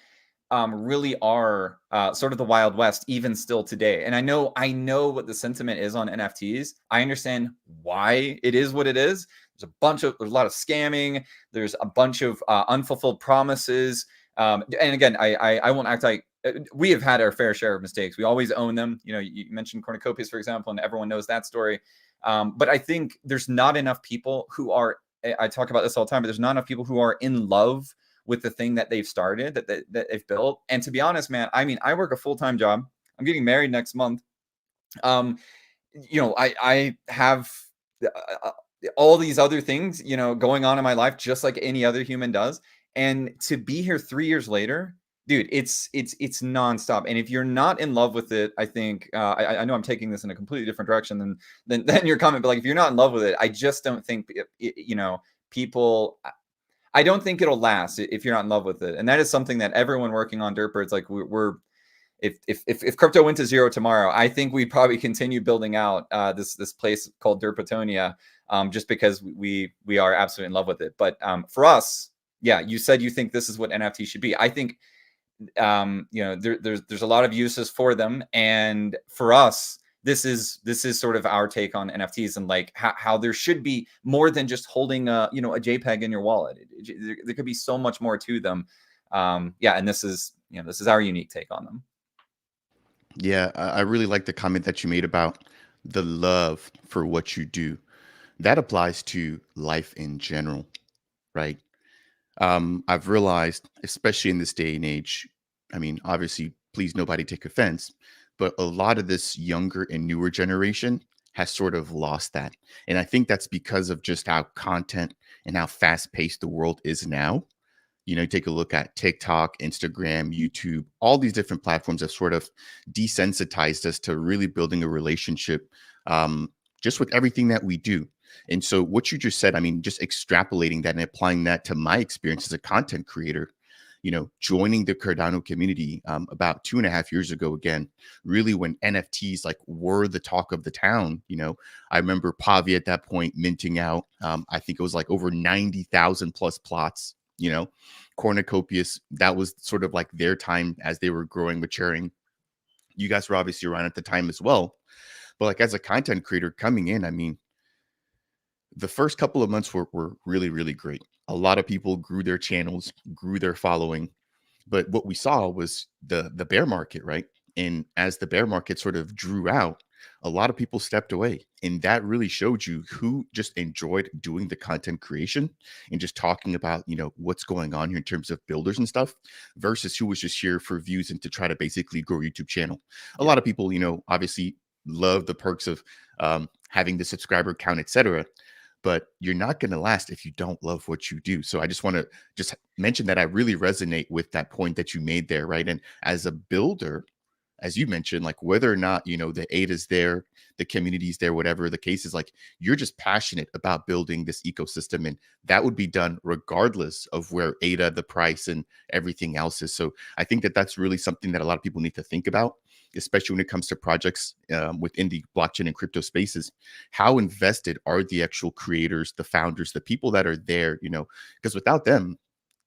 really are sort of the Wild West even still today. And I know what the sentiment is on NFTs. I understand why it is what it is. There's a lot of scamming. There's a bunch of unfulfilled promises. And again, I won't act like we have had our fair share of mistakes. We always own them. You know, you mentioned cornucopias, for example, and everyone knows that story. But I think there's not enough people who are, I talk about this all the time, but there's not enough people who are in love with the thing that they've started, that they've built. And to be honest, man, I mean, I work a full-time job. I'm getting married next month. You know, I have all these other things, you know, going on in my life, just like any other human does. And to be here 3 years later, dude, it's nonstop. And if you're not in love with it, I think I know I'm taking this in a completely different direction than your comment, but like if you're not in love with it, I just don't think you know, people. I don't think it'll last if you're not in love with it, and that is something that everyone working on Derp Birds, like we're if crypto went to zero tomorrow, I think we'd probably continue building out this place called Derpetonia, just because we are absolutely in love with it. But for us, yeah, you said you think this is what NFT should be. I think you know, there's a lot of uses for them, and for us, this is sort of our take on NFTs, and like how there should be more than just holding a, you know, a JPEG in your wallet. There could be so much more to them. Yeah, and this is, you know, this is our unique take on them. Yeah, I really like the comment that you made about the love for what you do. That applies to life in general, right? I've realized, especially in this day and age, I mean, obviously, please nobody take offense, but a lot of this younger and newer generation has sort of lost that. And I think that's because of just how content and how fast paced the world is now. You know, take a look at TikTok, Instagram, YouTube, all these different platforms have sort of desensitized us to really building a relationship, just with everything that we do. And so, what you just said, I mean, just extrapolating that and applying that to my experience as a content creator, you know, joining the Cardano community about 2.5 years ago, again, really when NFTs like were the talk of the town. You know, I remember Pavi at that point minting out, I think it was like over 90,000 plus plots. You know, Cornucopias, that was sort of like their time as they were growing, maturing. You guys were obviously around at the time as well. But like as a content creator coming in, I mean, the first couple of months were really, really great. A lot of people grew their channels, grew their following. But what we saw was the bear market, right? And as the bear market sort of drew out, a lot of people stepped away. And that really showed you who just enjoyed doing the content creation and just talking about, you know, what's going on here in terms of builders and stuff versus who was just here for views and to try to basically grow YouTube channel. A Yeah. lot of people, you know, obviously love the perks of having the subscriber count, etc. But you're not going to last if you don't love what you do. So I just want to just mention that I really resonate with that point that you made there, right? And as a builder, as you mentioned, like whether or not, you know, the aid is there, the community is there, whatever the case is, like you're just passionate about building this ecosystem. And that would be done regardless of where ADA, the price, and everything else is. So I think that that's really something that a lot of people need to think about, especially when it comes to projects within the blockchain and crypto spaces. How invested are the actual creators, the founders, the people that are there, you know, because without them,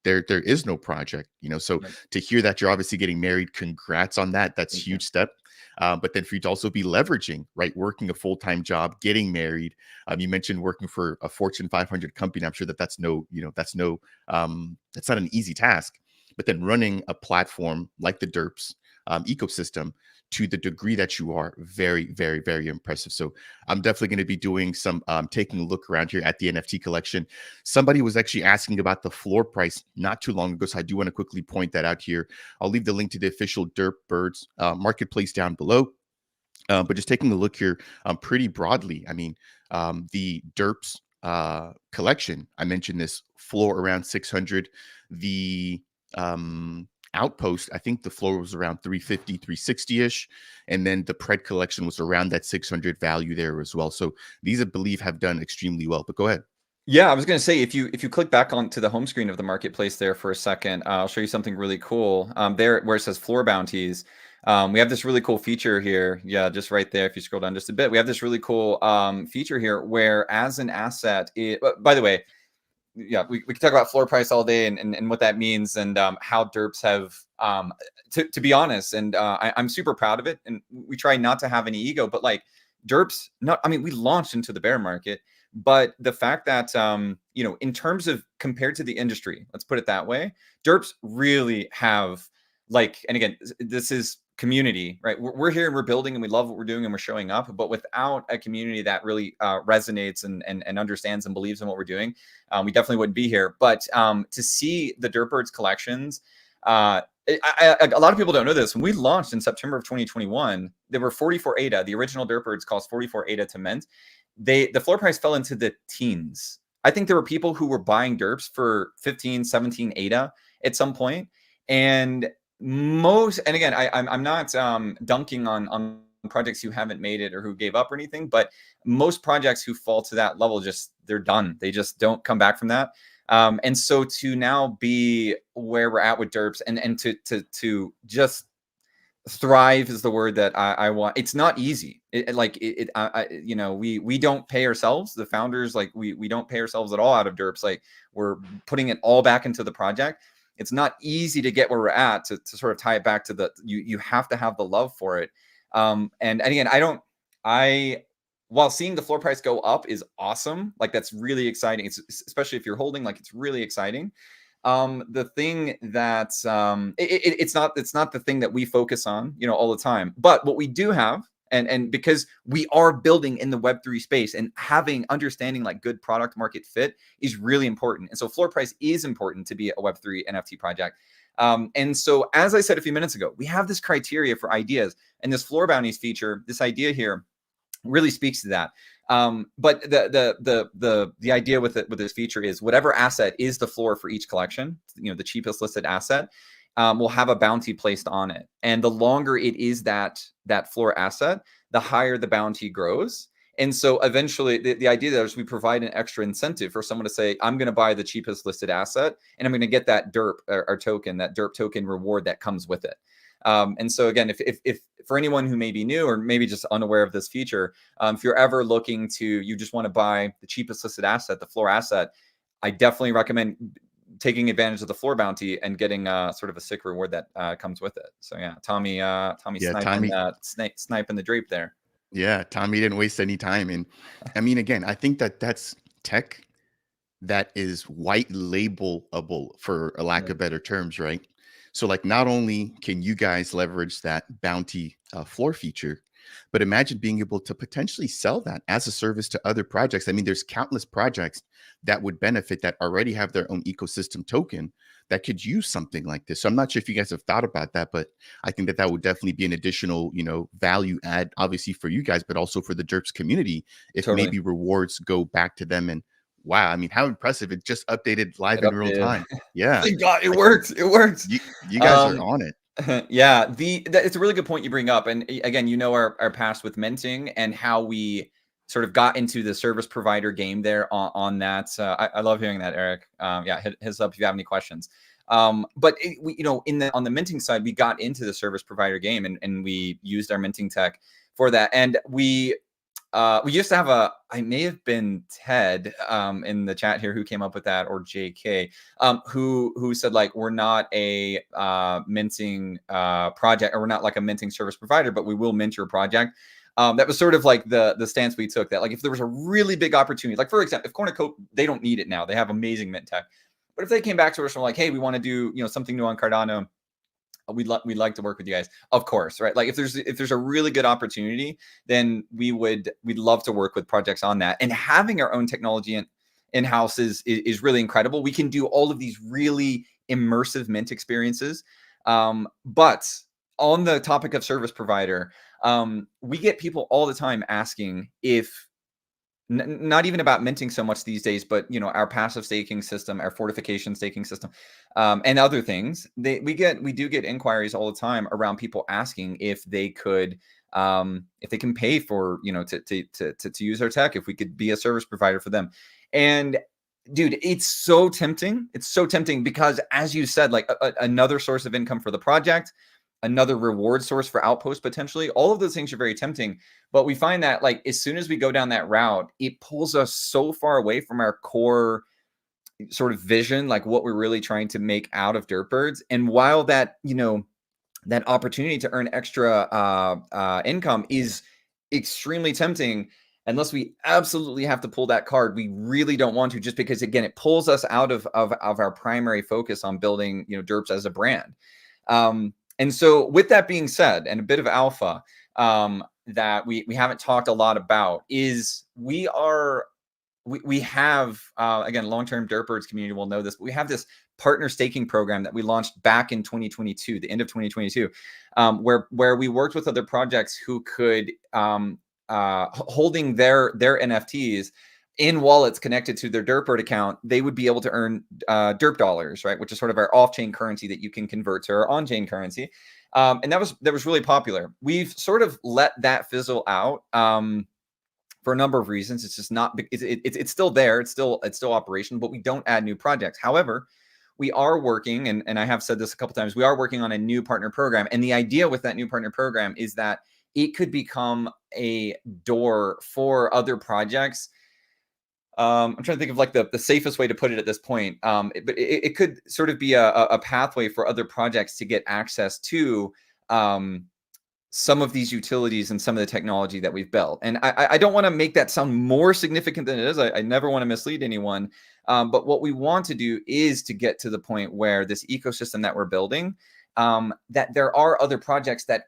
there is no project, you know. So Right. to hear that you're obviously getting married, congrats on that. That's a Thank you. huge step. But then for you to also be leveraging, right, working a full-time job, getting married. You mentioned working for a Fortune 500 company. I'm sure that that's no, you know, that's not an easy task. But then running a platform like the Derps ecosystem to the degree that you are, very, very, very impressive. So I'm definitely going to be doing some taking a look around here at the NFT collection. Somebody was actually asking about the floor price not too long ago, so I do want to quickly point that out here. I'll leave the link to the official Derp Birds marketplace down below. But just taking a look here pretty broadly, I mean, the Derps collection, I mentioned this floor around 600. The Outpost, I think the floor was around 350, 360-ish. And then the Pred collection was around that 600 value there as well. So these, I believe, have done extremely well. But go ahead. Yeah, I was going to say, if you click back onto the home screen of the marketplace there for a second, I'll show you something really cool. There where it says floor bounties, we have this really cool feature here. Yeah, just right there. If you scroll down just a bit, we have this really cool feature here where, as an asset, by the way, yeah, we can talk about floor price all day and what that means, and how derps have to be honest, and I'm super proud of it, and we try not to have any ego, but like derps, not, I mean, we launched into the bear market, but the fact that you know, in terms of compared to the industry, let's put it that way, derps really have, like, and again, this is community, right? We're here and we're building and we love what we're doing and we're showing up, but without a community that really resonates and understands and believes in what we're doing, we definitely wouldn't be here. But to see the Derp Birds collections, a lot of people don't know this. When we launched in September of 2021, there were 44 ADA. The original Derp Birds cost 44 ADA to mint. the floor price fell into the teens. I think there were people who were buying derps for 15, 17 ADA at some point. And again, I'm not dunking on projects who haven't made it or who gave up or anything, but most projects who fall to that level, they're done. They just don't come back from that. And so to now be where we're at with derps and to just thrive is the word that I want. It's not easy. You know, we don't pay ourselves. The founders, like we don't pay ourselves at all out of derps. Like we're putting it all back into the project. It's not easy to get where we're at to sort of tie it back to you have to have the love for it. And again, while seeing the floor price go up is awesome. Like that's really exciting. It's especially if you're holding, like it's really exciting. The thing that it's not the thing that we focus on, you know, all the time. But what we do have, and because we are building in the Web3 space and understanding like good product market fit is really important. And so floor price is important to be a Web3 NFT project. And so, as I said a few minutes ago, we have this criteria for ideas, and this floor bounties feature, this idea here, really speaks to that. But the idea with this feature is whatever asset is the floor for each collection, you know, the cheapest listed asset, will have a bounty placed on it. And the longer it is that floor asset, the higher the bounty grows. And so eventually the idea there is we provide an extra incentive for someone to say, I'm going to buy the cheapest listed asset and I'm going to get that derp or token, that derp token reward that comes with it. And so again, if for anyone who may be new or maybe just unaware of this feature, if you're ever looking you just want to buy the cheapest listed asset, the floor asset, I definitely recommend taking advantage of the floor bounty and getting sort of a sick reward that comes with it. So yeah, Tommy sniping the drape there. Yeah, Tommy didn't waste any time. And I mean, again, I think that's tech that is white labelable, for a lack of better terms, right? So like not only can you guys leverage that bounty floor feature, but imagine being able to potentially sell that as a service to other projects. I mean, there's countless projects that would benefit that already have their own ecosystem token that could use something like this. So I'm not sure if you guys have thought about that, but I think that would definitely be an additional, you know, value add, obviously for you guys, but also for the Derps community, if Totally. maybe rewards go back to them. And wow, I mean, how impressive. It just updated live in real time. Yeah. Thank God, it works. It works. You guys are on it. Yeah, it's a really good point you bring up. And again, you know, our past with minting and how we sort of got into the service provider game there on that. I love hearing that, Eric. Yeah, hit us up if you have any questions. But you know, on the minting side, we got into the service provider game and we used our minting tech for that. And we used to have I may have been Ted in the chat here who came up with that, or JK, who said like, we're not a minting project, or we're not like a minting service provider, but we will mint your project. That was sort of like the stance we took, that like if there was a really big opportunity, like for example, if Cornucopia, they don't need it now, they have amazing mint tech. But if they came back to us and were like, hey, we want to do, you know, something new on Cardano, we'd like to work with you guys, of course, right? Like if there's a really good opportunity, then we'd love to work with projects on that. And having our own technology in-house is really incredible. We can do all of these really immersive mint experiences. But on the topic of service provider, we get people all the time asking if not even about minting so much these days, but you know, our passive staking system, our fortification staking system, and other things. We do get inquiries all the time around people asking if they can pay for, you know, to use our tech, if we could be a service provider for them. And dude, it's so tempting. It's so tempting because, as you said, like another source of income for the project, another reward source for Outpost potentially. All of those things are very tempting, but we find that like as soon as we go down that route, it pulls us so far away from our core sort of vision, like what we're really trying to make out of Derp Birds. And while that, you know, that opportunity to earn extra income is extremely tempting, unless we absolutely have to pull that card, we really don't want to, just because again, it pulls us out of our primary focus on building, you know, Derps as a brand. And so with that being said, and a bit of alpha that we haven't talked a lot about is we have, again, long-term Derp Birds community will know this, but we have this partner staking program that we launched back in 2022, the end of 2022, where we worked with other projects who could holding their NFTs in wallets connected to their Derp Bird account, they would be able to earn Derp dollars, right? Which is sort of our off-chain currency that you can convert to our on-chain currency. And that was really popular. We've sort of let that fizzle out for a number of reasons. It's just not, it's still there. It's still operational, but we don't add new projects. However, we are working, and I have said this a couple times, we are working on a new partner program. And the idea with that new partner program is that it could become a door for other projects. I'm trying to think of like the safest way to put it at this point. But it could sort of be a pathway for other projects to get access to some of these utilities and some of the technology that we've built. And I don't want to make that sound more significant than it is. I never want to mislead anyone. But what we want to do is to get to the point where this ecosystem that we're building, that there are other projects that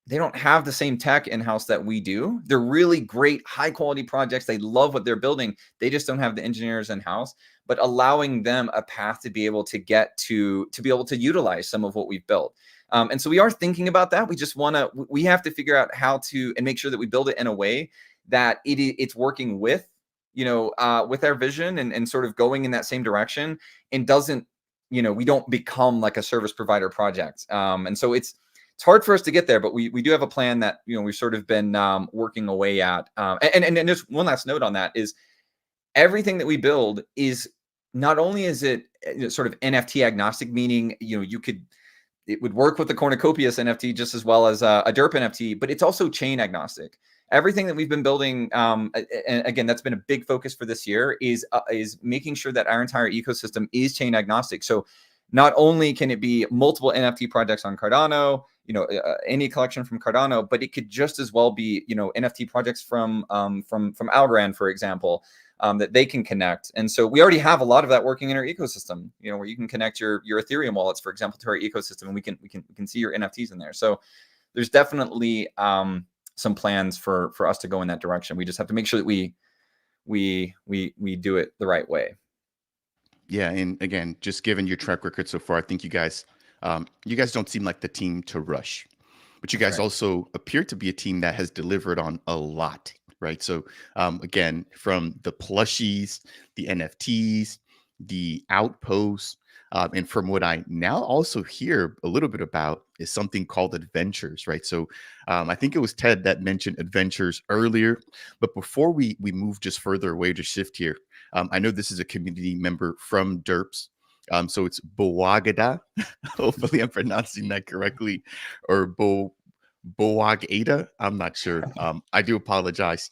they don't have the same tech in-house that we do. They're really great, high quality projects. They love what they're building. They just don't have the engineers in-house, but allowing them a path to be able to get to be able to utilize some of what we've built. And so we are thinking about that. We have to figure out how to, and make sure that we build it in a way that it's working with, with our vision and sort of going in that same direction, and doesn't, we don't become like a service provider project. And so it's hard for us to get there, but we do have a plan that, we've sort of been working away at. And just one last note on that is everything that we build is not only is it sort of NFT agnostic, meaning, it would work with the Cornucopias NFT just as well as a Derp NFT, but it's also chain agnostic. Everything that we've been building, and again, that's been a big focus for this year, is making sure that our entire ecosystem is chain agnostic. So not only can it be multiple NFT projects on Cardano, any collection from Cardano, but it could just as well be, NFT projects from Algorand, for example, that they can connect. And so we already have a lot of that working in our ecosystem, where you can connect your Ethereum wallets, for example, to our ecosystem, and we can see your NFTs in there. So there's definitely some plans for us to go in that direction. We just have to make sure that we do it the right way. Yeah, and again, just given your track record so far, I think you guys don't seem like the team to rush, but you guys also appear to be a team that has delivered on a lot, right? So again, from the plushies, the NFTs, the Outposts, and from what I now also hear a little bit about is something called adventures, right? So I think it was Ted that mentioned adventures earlier, but before we move just further away to shift here, I know this is a community member from Derps. So it's Boagada. Hopefully I'm pronouncing that correctly, or Boagada. I'm not sure. I do apologize,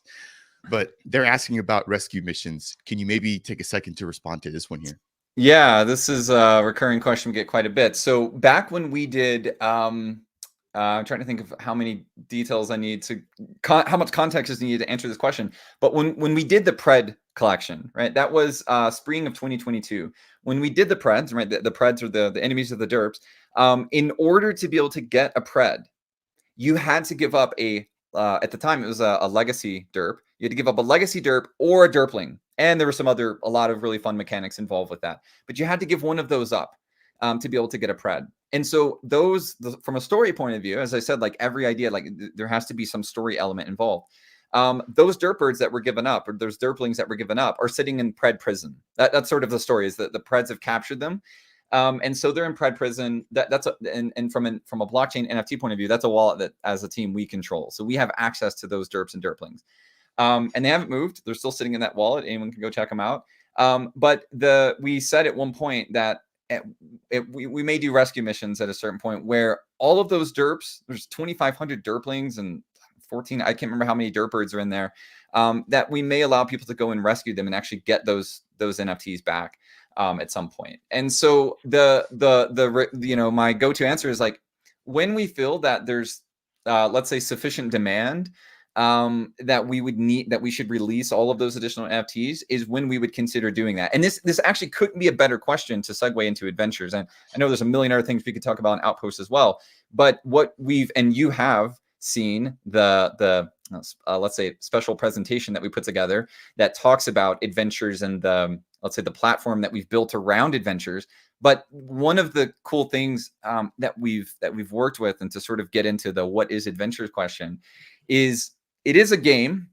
but they're asking about rescue missions. Can you maybe take a second to respond to this one here? Yeah, this is a recurring question we get quite a bit. So back when we did, I'm trying to think of how many details I need to, how much context is needed to answer this question. But when we did the Pred collection, right, that was spring of 2022. When we did the Preds, right, the Preds are the enemies of the Derps. In order to be able to get a Pred, you had to give up at the time it was a legacy Derp. You had to give up a legacy Derp or a Derpling. And there were a lot of really fun mechanics involved with that. But you had to give one of those up to be able to get a Pred. And so from a story point of view, as I said, like every idea, like there has to be some story element involved. Those Derp Birds that were given up, or those Derplings that were given up, are sitting in Pred prison. That's sort of the story, is that the Preds have captured them. And so they're in Pred prison. And from a blockchain NFT point of view, that's a wallet that as a team we control. So we have access to those Derps and Derplings. And they haven't moved. They're still sitting in that wallet. Anyone can go check them out. But we said at one point that we may do rescue missions at a certain point where all of those Derps, there's 2,500 Derplings and 14, I can't remember how many Derp Birds are in there, that we may allow people to go and rescue them and actually get those NFTs back at some point. And so my go-to answer is like, when we feel that there's let's say sufficient demand, that we should release all of those additional NFTs, is when we would consider doing that. And this actually couldn't be a better question to segue into adventures. And I know there's a million other things we could talk about in Outpost as well, but what you have seen the let's say special presentation that we put together that talks about adventures and let's say the platform that we've built around adventures. But one of the cool things that we've worked with, and to sort of get into the what is adventures question, is it is a game.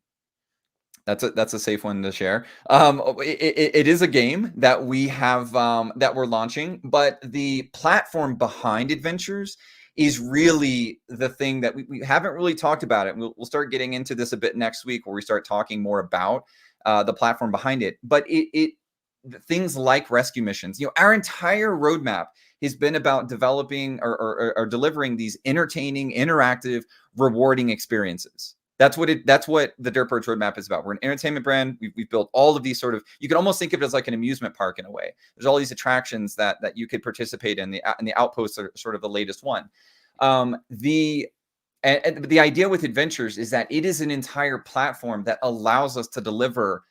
That's a safe one to share. It is a game that we have that we're launching, but the platform behind Adventures is really the thing that we haven't really talked about it. We'll start getting into this a bit next week, where we start talking more about the platform behind it. But it things like rescue missions. Our entire roadmap has been about developing or delivering these entertaining, interactive, rewarding experiences. That's what the Derp Birds roadmap is about. We're an entertainment brand. We've built all of these sort of, you could almost think of it as like an amusement park in a way. There's all these attractions that you could participate in. The Outposts are sort of the latest one. The idea with Adventures is that it is an entire platform that allows us to deliver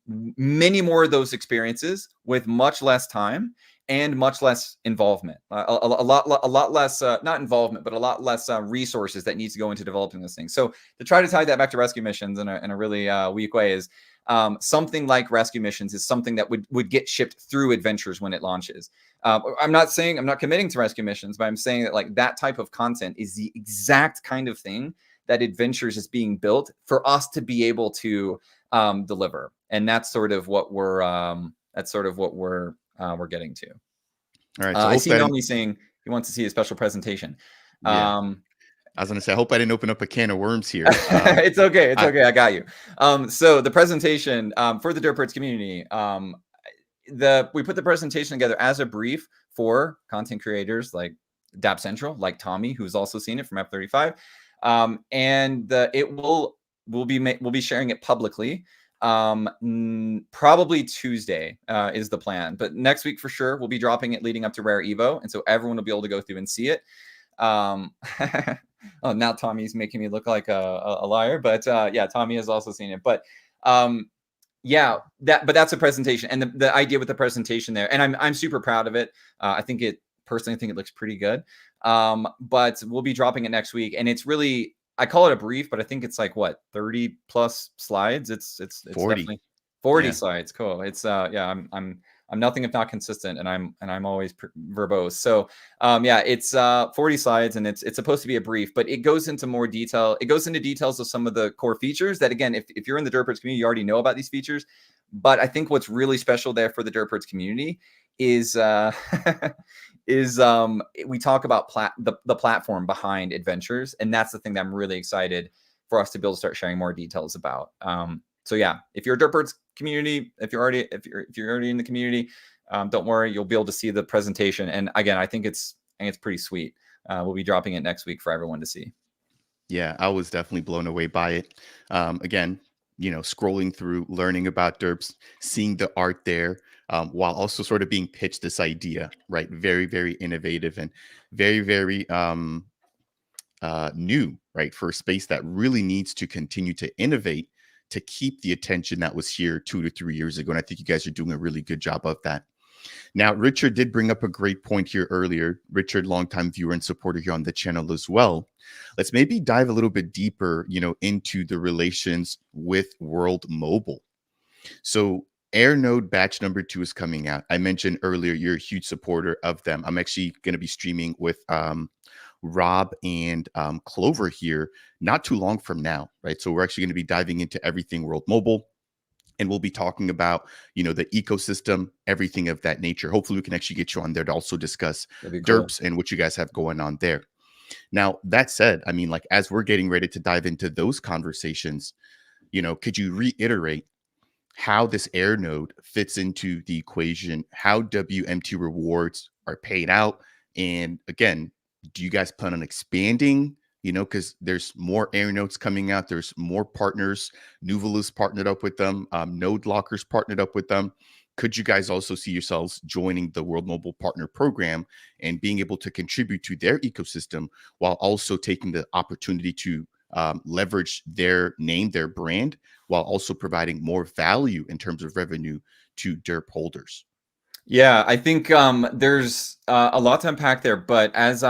many more of those experiences with much less time and much less involvement. A lot less, not involvement, but a lot less resources that needs to go into developing this thing. So to try to tie that back to rescue missions in a really weak way is something like rescue missions is something that would get shipped through Adventures when it launches. I'm not committing to rescue missions, but I'm saying that like that type of content is the exact kind of thing that Adventures is being built for us to be able to deliver, and that's sort of what we're getting to. All right. So I see Nomi saying he wants to see a special presentation. Yeah. I was going to say, I hope I didn't open up a can of worms here. It's okay. It's okay. I got you. So the presentation for the Derp Birds community, we put the presentation together as a brief for content creators like Dap Central, like Tommy, who's also seen it from F35. And we'll be sharing it publicly. Probably Tuesday is the plan, but next week for sure we'll be dropping it leading up to Rare Evo, and so everyone will be able to go through and see it. Oh, now Tommy's making me look like a liar, but yeah, Tommy has also seen it. But yeah, that's a presentation, and the idea with the presentation there, and I'm super proud of it. I think it looks pretty good. But we'll be dropping it next week, and it's really, I call it a brief, but I think it's like what, 30 plus slides. It's 40. definitely 40 slides. Cool. It's yeah, I'm nothing if not consistent, and I'm always verbose. So yeah, it's 40 slides, and it's supposed to be a brief, but it goes into more detail. It goes into details of some of the core features that, again, if you're in the Derp Birds community, you already know about these features. But I think what's really special there for the Derp Birds community is we talk about the platform behind Adventures, and that's the thing that I'm really excited for us to be able to start sharing more details about. So yeah, if you're a Derp Birds community, if you're already in the community, don't worry, you'll be able to see the presentation. And again, I think it's pretty sweet. We'll be dropping it next week for everyone to see. Yeah, I was definitely blown away by it. Again, scrolling through, learning about derps, seeing the art there, while also sort of being pitched this idea, right? Very, very innovative and very, very new, right? For a space that really needs to continue to innovate to keep the attention that was here 2 to 3 years ago. And I think you guys are doing a really good job of that. Now, Richard did bring up a great point here earlier. Richard, longtime viewer and supporter here on the channel as well. Let's maybe dive a little bit deeper, into the relations with World Mobile. So AirNode batch number 2 is coming out. I mentioned earlier, you're a huge supporter of them. I'm actually going to be streaming with Rob and Clover here not too long from now, right? So we're actually going to be diving into everything World Mobile. And we'll be talking about, the ecosystem, everything of that nature. Hopefully, we can actually get you on there to also discuss derps and what you guys have going on there. Now, that said, I mean, like, as we're getting ready to dive into those conversations, could you reiterate how this AirNode fits into the equation, how WMT rewards are paid out? And again, do you guys plan on expanding? Because there's more AirNodes coming out. There's more partners. Nuvolu's partnered up with them. Node Lockers partnered up with them. Could you guys also see yourselves joining the World Mobile Partner Program and being able to contribute to their ecosystem while also taking the opportunity to leverage their name, their brand, while also providing more value in terms of revenue to Derp holders? Yeah, I think there's a lot to unpack there, but as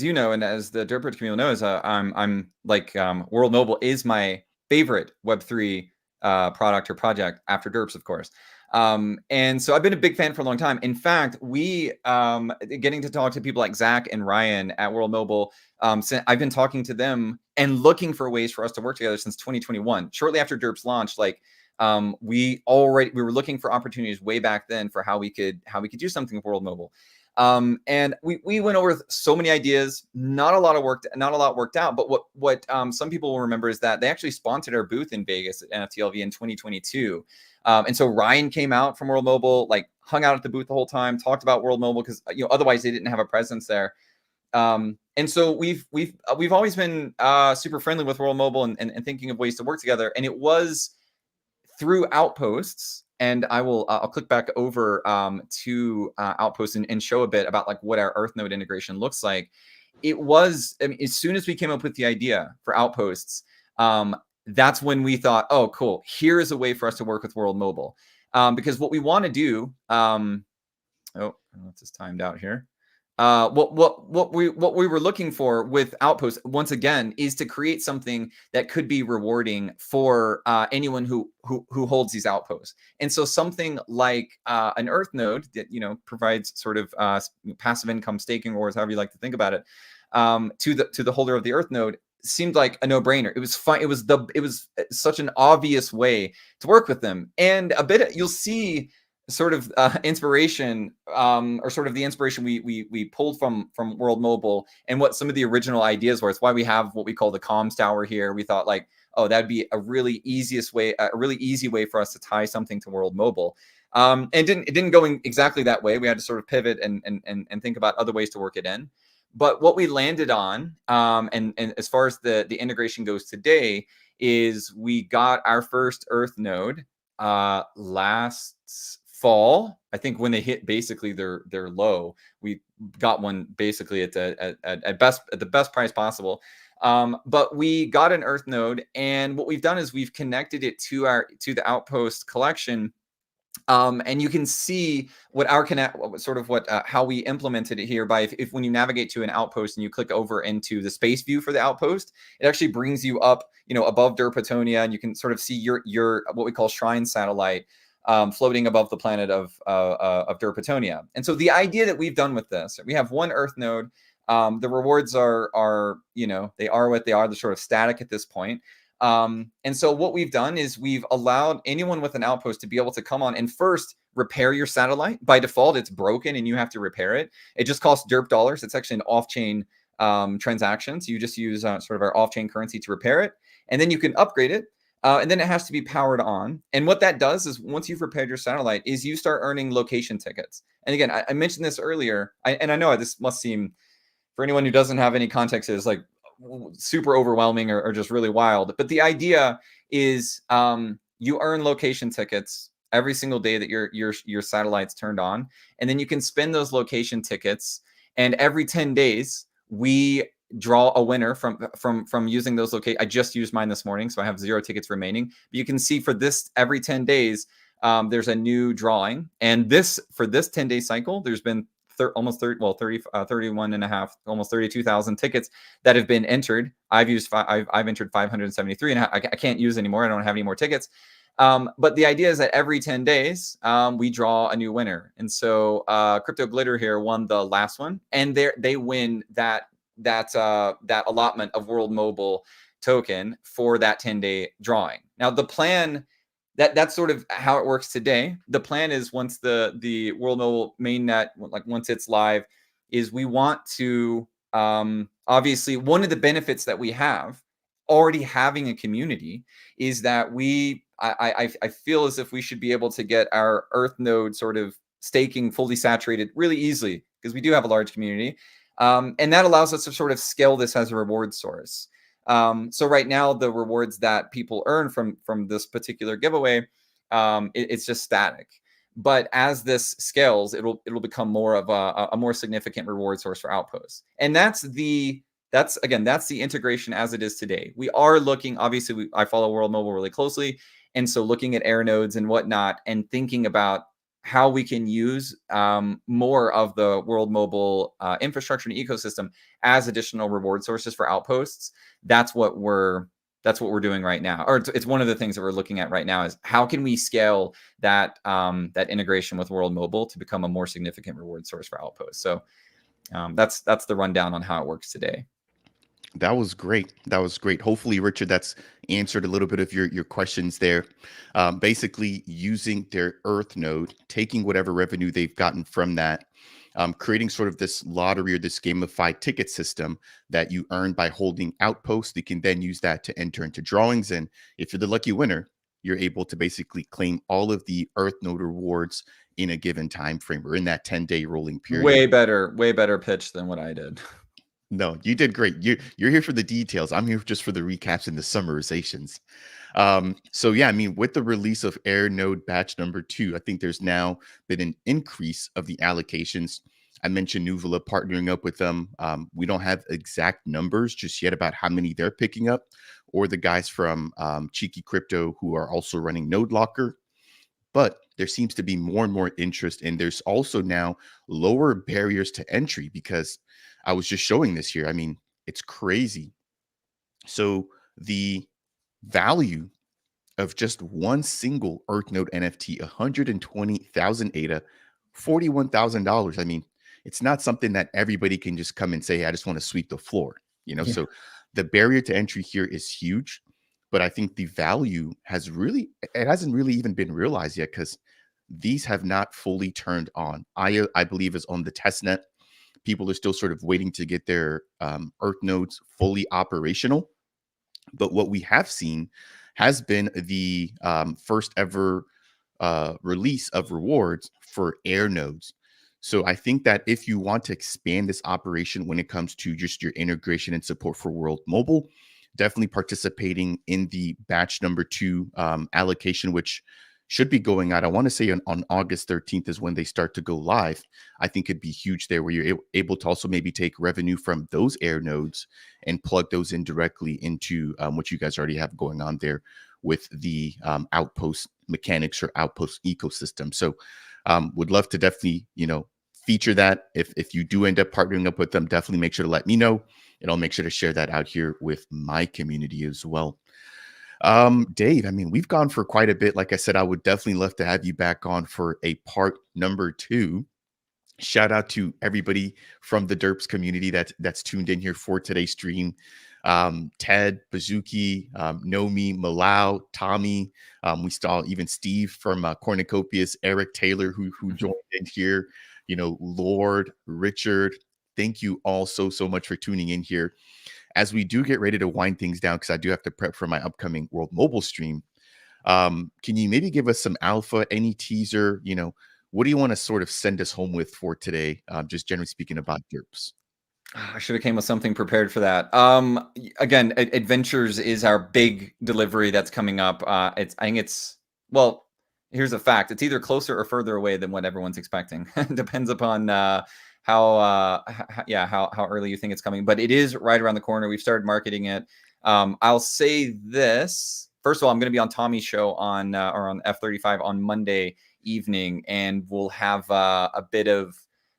you know, and as the Derp Birds community knows, I'm like World Mobile is my favorite Web3 product or project after Derps, of course. And so I've been a big fan for a long time. In fact, we getting to talk to people like Zach and Ryan at World Mobile. I've been talking to them and looking for ways for us to work together since 2021. Shortly after Derp's launch, like we were looking for opportunities way back then for how we could do something with World Mobile. And we went over so many ideas. Not a lot worked out. But what some people will remember is that they actually sponsored our booth in Vegas at NFTLV in 2022. And so Ryan came out from World Mobile, like hung out at the booth the whole time, talked about World Mobile because otherwise they didn't have a presence there. And so we've always been super friendly with World Mobile and thinking of ways to work together. And it was through Outposts. And I'll click back over to Outposts and show a bit about like what our Earth node integration looks like. It was, I mean, as soon as we came up with the idea for Outposts, that's when we thought, oh, cool, here is a way for us to work with World Mobile. Because what we want to do, oh, I don't know if this timed out here. What we were looking for with Outpost, once again, is to create something that could be rewarding for anyone who holds these outposts. And so something like an Earth node that provides sort of passive income staking rewards, however you like to think about it, to the holder of the Earth node seemed like a no-brainer. It was fun. It was such an obvious way to work with them, and a bit you'll see sort of inspiration or sort of the inspiration we pulled from World Mobile and what some of the original ideas were. It's why we have what we call the comms tower here. We thought like, oh, that'd be a really easy way for us to tie something to World Mobile. And it didn't go in exactly that way. We had to sort of pivot and think about other ways to work it in. But what we landed on, and as far as the integration goes today, is we got our first Earth node last fall. I think when they hit basically their low, we got one basically at the best price possible. But we got an Earth node, and what we've done is we've connected it to the Outpost collection. And you can see what how we implemented it here by if when you navigate to an outpost and you click over into the space view for the outpost, it actually brings you up, above Derpetonia, and you can sort of see your what we call shrine satellite floating above the planet of Derpetonia. And so the idea that we've done with this, we have one Earth node. The rewards are they are what they are. They're sort of static at this point. And so what we've done is we've allowed anyone with an outpost to be able to come on and first repair your satellite. By default, it's broken and you have to repair it. It just costs Derp dollars. It's actually an off-chain transaction. So you just use sort of our off-chain currency to repair it. And then you can upgrade it. And then it has to be powered on. And what that does is once you've repaired your satellite is you start earning location tickets. And again, I mentioned this earlier. And I know this must seem, for anyone who doesn't have any context, is like super overwhelming or just really wild. But the idea is you earn location tickets every single day that your satellite's turned on, and then you can spend those location tickets, and every 10 days we draw a winner from using those locations. I just used mine this morning, so I have 0 tickets remaining. But you can see for this every 10 days there's a new drawing, and for this 10-day cycle there's been almost 31 and a half, almost 32,000 tickets that have been entered. I've entered 573, and I can't use anymore. I don't have any more tickets. But the idea is that every 10 days, we draw a new winner. And so Crypto Glitter here won the last one, and they win that allotment of World Mobile token for that 10-day drawing. Now the plan, that's sort of how it works today. The plan is once the World Mobile mainnet, like once it's live, is we want to obviously one of the benefits that we have already having a community is that I feel as if we should be able to get our Earth node sort of staking fully saturated really easily because we do have a large community, and that allows us to sort of scale this as a reward source. So right now, the rewards that people earn from this particular giveaway, it's just static. But as this scales, it'll become more of a more significant reward source for Outposts. And that's the integration as it is today. We are looking, obviously, I follow World Mobile really closely, and so looking at air nodes and whatnot, and thinking about how we can use more of the World Mobile infrastructure and ecosystem as additional reward sources for Outposts. That's what we're that's what we're doing right now, or it's one of the things that we're looking at right now is how can we scale that that integration with World Mobile to become a more significant reward source for Outpost. So that's the rundown on how it works today. That was great. That was great. Hopefully, Richard, that's answered a little bit of your questions there. Basically, using their Earth node, taking whatever revenue they've gotten from that, creating sort of this lottery or this gamified ticket system that you earn by holding Outposts. You can then use that to enter into drawings, and if you're the lucky winner, you're able to basically claim all of the Earth node rewards in a given time frame or in that 10-day rolling period. Way better pitch than what I did. No, you did great. You're here for the details. I'm here just for the recaps and the summarizations. So yeah, I mean, with the release of Air Node batch number 2, I think there's now been an increase of the allocations. I mentioned Nuvola partnering up with them. We don't have exact numbers just yet about how many they're picking up, or the guys from Cheeky Crypto who are also running Node Locker. But there seems to be more and more interest, and there's also now lower barriers to entry because I was just showing this here. I mean, it's crazy. So the value of just one single Earth Node NFT, 120,000 ADA, $41,000. I mean, it's not something that everybody can just come and say, hey, I just want to sweep the floor, you know? Yeah. So the barrier to entry here is huge, but I think the value has really, it hasn't really even been realized yet because these have not fully turned on. I believe is on the test net. People are still sort of waiting to get their Earth nodes fully operational. But what we have seen has been the first ever release of rewards for air nodes. So I think that if you want to expand this operation when it comes to just your integration and support for World Mobile, definitely participating in the batch number 2 allocation, which should be going out. I want to say on August 13th is when they start to go live. I think it'd be huge there where you're able to also maybe take revenue from those air nodes and plug those in directly into what you guys already have going on there with the Outpost mechanics or Outpost ecosystem. So would love to definitely, feature that. If you do end up partnering up with them, definitely make sure to let me know, and I'll make sure to share that out here with my community as well. Dave, I mean, we've gone for quite a bit. Like I said, I would definitely love to have you back on for a part number 2. Shout out to everybody from the Derps community that's tuned in here for today's stream. Ted, Bazuki, Nomi, Malau, Tommy. We saw even Steve from Cornucopias, Eric Taylor, who joined in here. Lord, Richard. Thank you all so much for tuning in here. As we do get ready to wind things down, because I do have to prep for my upcoming World Mobile stream, can you maybe give us some alpha, any teaser? What do you want to sort of send us home with for today? Just generally speaking about Derps. I should have came with something prepared for that. Again, Adventures is our big delivery that's coming up. I think well, here's a fact. It's either closer or further away than what everyone's expecting. Depends upon how early you think it's coming, but it is right around the corner. We've started marketing it. I'll say this. First of all, I'm going to be on Tommy's show on F35 on Monday evening, and we'll have a bit of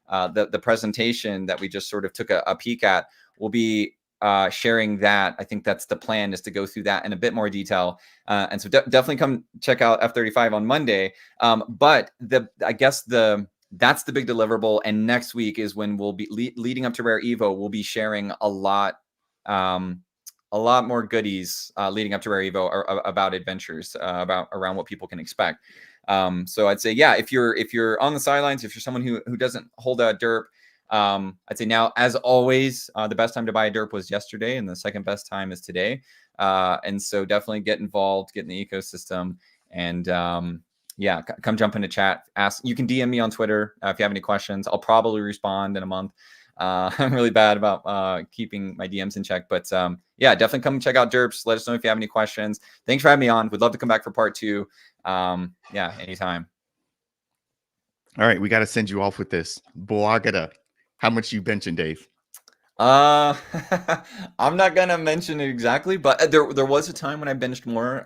the presentation that we just sort of took a peek at. We'll be sharing that. I think that's the plan, is to go through that in a bit more detail. And so definitely come check out F35 on Monday. But that's the big deliverable. And next week is when we'll be leading up to Rare Evo. We'll be sharing a lot more goodies leading up to Rare Evo about Adventures, around what people can expect. So I'd say, yeah, if you're on the sidelines, if you're someone who doesn't hold a derp, I'd say now, as always, the best time to buy a derp was yesterday, and the second best time is today. And so definitely get involved, get in the ecosystem, and yeah, come jump into chat. You can DM me on Twitter if you have any questions. I'll probably respond in a month. I'm really bad about keeping my DMs in check, but yeah, definitely come check out Derps. Let us know if you have any questions. Thanks for having me on. We'd love to come back for part 2. Yeah, anytime. All right, we got to send you off with this. Boagada, how much you benching, Dave? I'm not gonna mention it exactly, but there was a time when I benched more.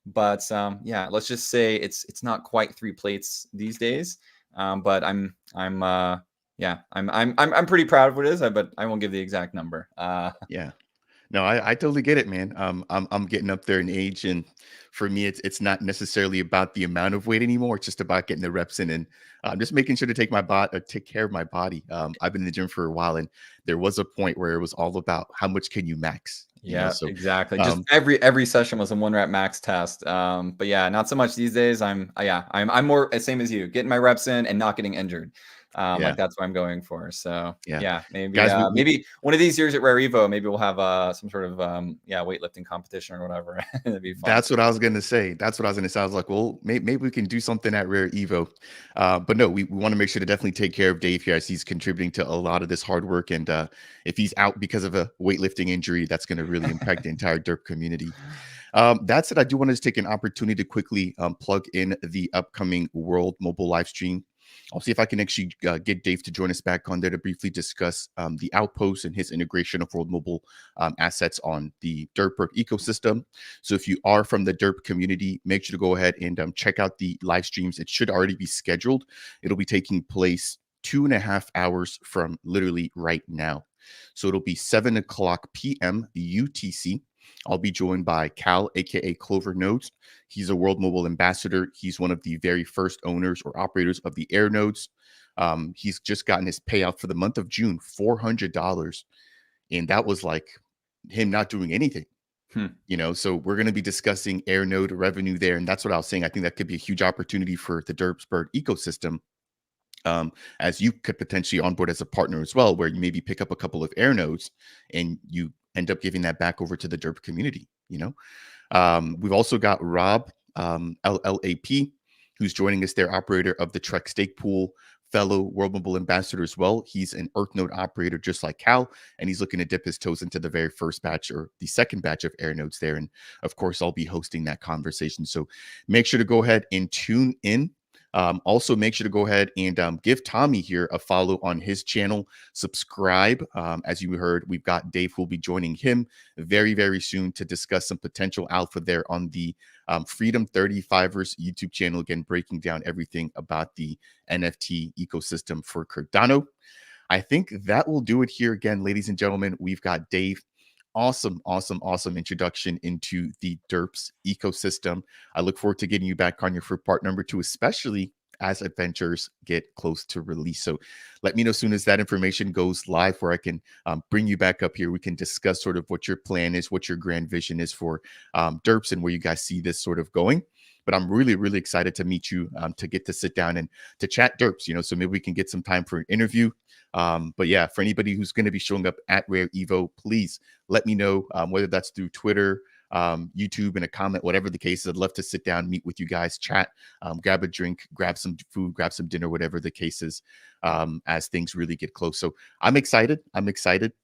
But yeah, let's just say it's not quite 3 plates these days. But I'm pretty proud of what it is, but I won't give the exact number. Yeah. No, I totally get it, man. I'm getting up there in age, and for me, it's not necessarily about the amount of weight anymore. It's just about getting the reps in, and just making sure to take care of my body. I've been in the gym for a while, and there was a point where it was all about how much can you max, you know. Yeah, So, exactly. Just um, every session was a 1 rep max test. But yeah, not so much these days. I'm more same as you, getting my reps in and not getting injured. Like yeah, that's what I'm going for. So yeah, yeah, maybe guys, we maybe one of these years at Rare Evo, maybe we'll have some sort of yeah, weightlifting competition or whatever. That'd be fun. That's what I was gonna say. That's what I was gonna say. I was like, well, maybe we can do something at Rare Evo. But no, we want to make sure to definitely take care of Dave here as he's contributing to a lot of this hard work. And if he's out because of a weightlifting injury, that's going to really impact the entire Derp community. That said, I do want to take an opportunity to quickly plug in the upcoming World Mobile live stream. I'll see if I can actually get Dave to join us back on there to briefly discuss the Outpost and his integration of World Mobile assets on the Derp Bird ecosystem. So if you are from the Derp community, make sure to go ahead and check out the live streams. It should already be scheduled. It'll be taking place 2.5 hours from literally right now. So it'll be 7 o'clock p.m. UTC. I'll be joined by Cal, aka Clover Nodes. He's a World Mobile ambassador. He's one of the very first owners or operators of the Air Nodes. He's just gotten his payout for the month of June, $400, and that was like him not doing anything. Hmm. You know, so we're going to be discussing Air Node revenue there, and that's what I was saying. I think that could be a huge opportunity for the Derpsburg ecosystem, as you could potentially onboard as a partner as well, where you maybe pick up a couple of Air Nodes and you end up giving that back over to the Derp community. You know, we've also got Rob, LLAP, who's joining us there, operator of the Trek Stake Pool, fellow World Mobile ambassador as well. He's an Earth Node operator just like Cal, and he's looking to dip his toes into the very first batch or the second batch of Air Nodes there. And of course, I'll be hosting that conversation. So make sure to go ahead and tune in. Also, make sure to go ahead and give Tommy here a follow on his channel. Subscribe. As you heard, we've got Dave who will be joining him very, very soon to discuss some potential alpha there on the Freedom 35ers YouTube channel. Again, breaking down everything about the NFT ecosystem for Cardano. I think that will do it here again, ladies and gentlemen. We've got Dave. Awesome, awesome, awesome introduction into the Derps ecosystem. I look forward to getting you back on your for part number 2, especially as adventures get close to release. So let me know as soon as that information goes live where I can bring you back up here. We can discuss sort of what your plan is, what your grand vision is for Derps and where you guys see this sort of going. But I'm really, really excited to meet you, to get to sit down and to chat Derps, you know, so maybe we can get some time for an interview. But yeah, for anybody who's going to be showing up at Rare Evo, please let me know, whether that's through Twitter, YouTube, in a comment, whatever the case is. I'd love to sit down, meet with you guys, chat, grab a drink, grab some food, grab some dinner, whatever the case is, as things really get close. So I'm excited. I'm excited.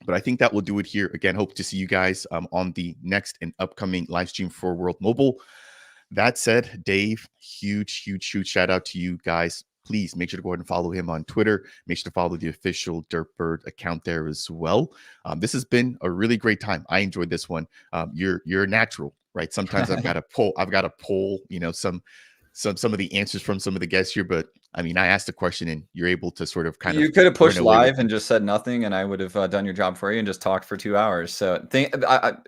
But I think that will do it here. Again, hope to see you guys on the next and upcoming live stream for World Mobile. That said, Dave, huge, huge, huge shout out to you guys. Please make sure to go ahead and follow him on Twitter. Make sure to follow the official Derp Bird account there as well. This has been a really great time. I enjoyed this one. You're a natural, right? Sometimes I've got to pull, you know, some of the answers from some of the guests here, but I mean, I asked a question and you're able to sort of kind of You could have run pushed away with live it. and just said nothing, and I would have done your job for you and just talked for 2 hours. So,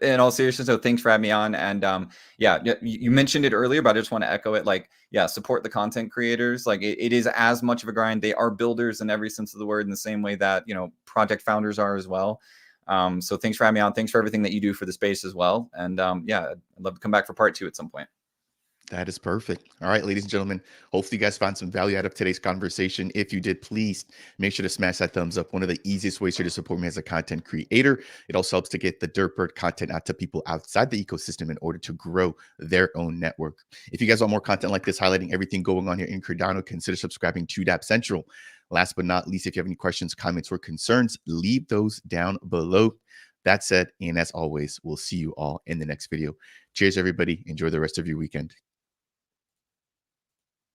in all seriousness, so thanks for having me on. And yeah, you mentioned it earlier, but I just want to echo it. Like, yeah, support the content creators. Like, it is as much of a grind. They are builders in every sense of the word, in the same way that, you know, project founders are as well. So thanks for having me on. Thanks for everything that you do for the space as well. And yeah, I'd love to come back for part 2 at some point. That is perfect. All right, ladies and gentlemen, hopefully you guys found some value out of today's conversation. If you did, please make sure to smash that thumbs up. One of the easiest ways here to support me as a content creator. It also helps to get the Derp Bird content out to people outside the ecosystem in order to grow their own network. If you guys want more content like this, highlighting everything going on here in Cardano, consider subscribing to DApp Central. Last but not least, if you have any questions, comments, or concerns, leave those down below. That said, and as always, we'll see you all in the next video. Cheers, everybody. Enjoy the rest of your weekend.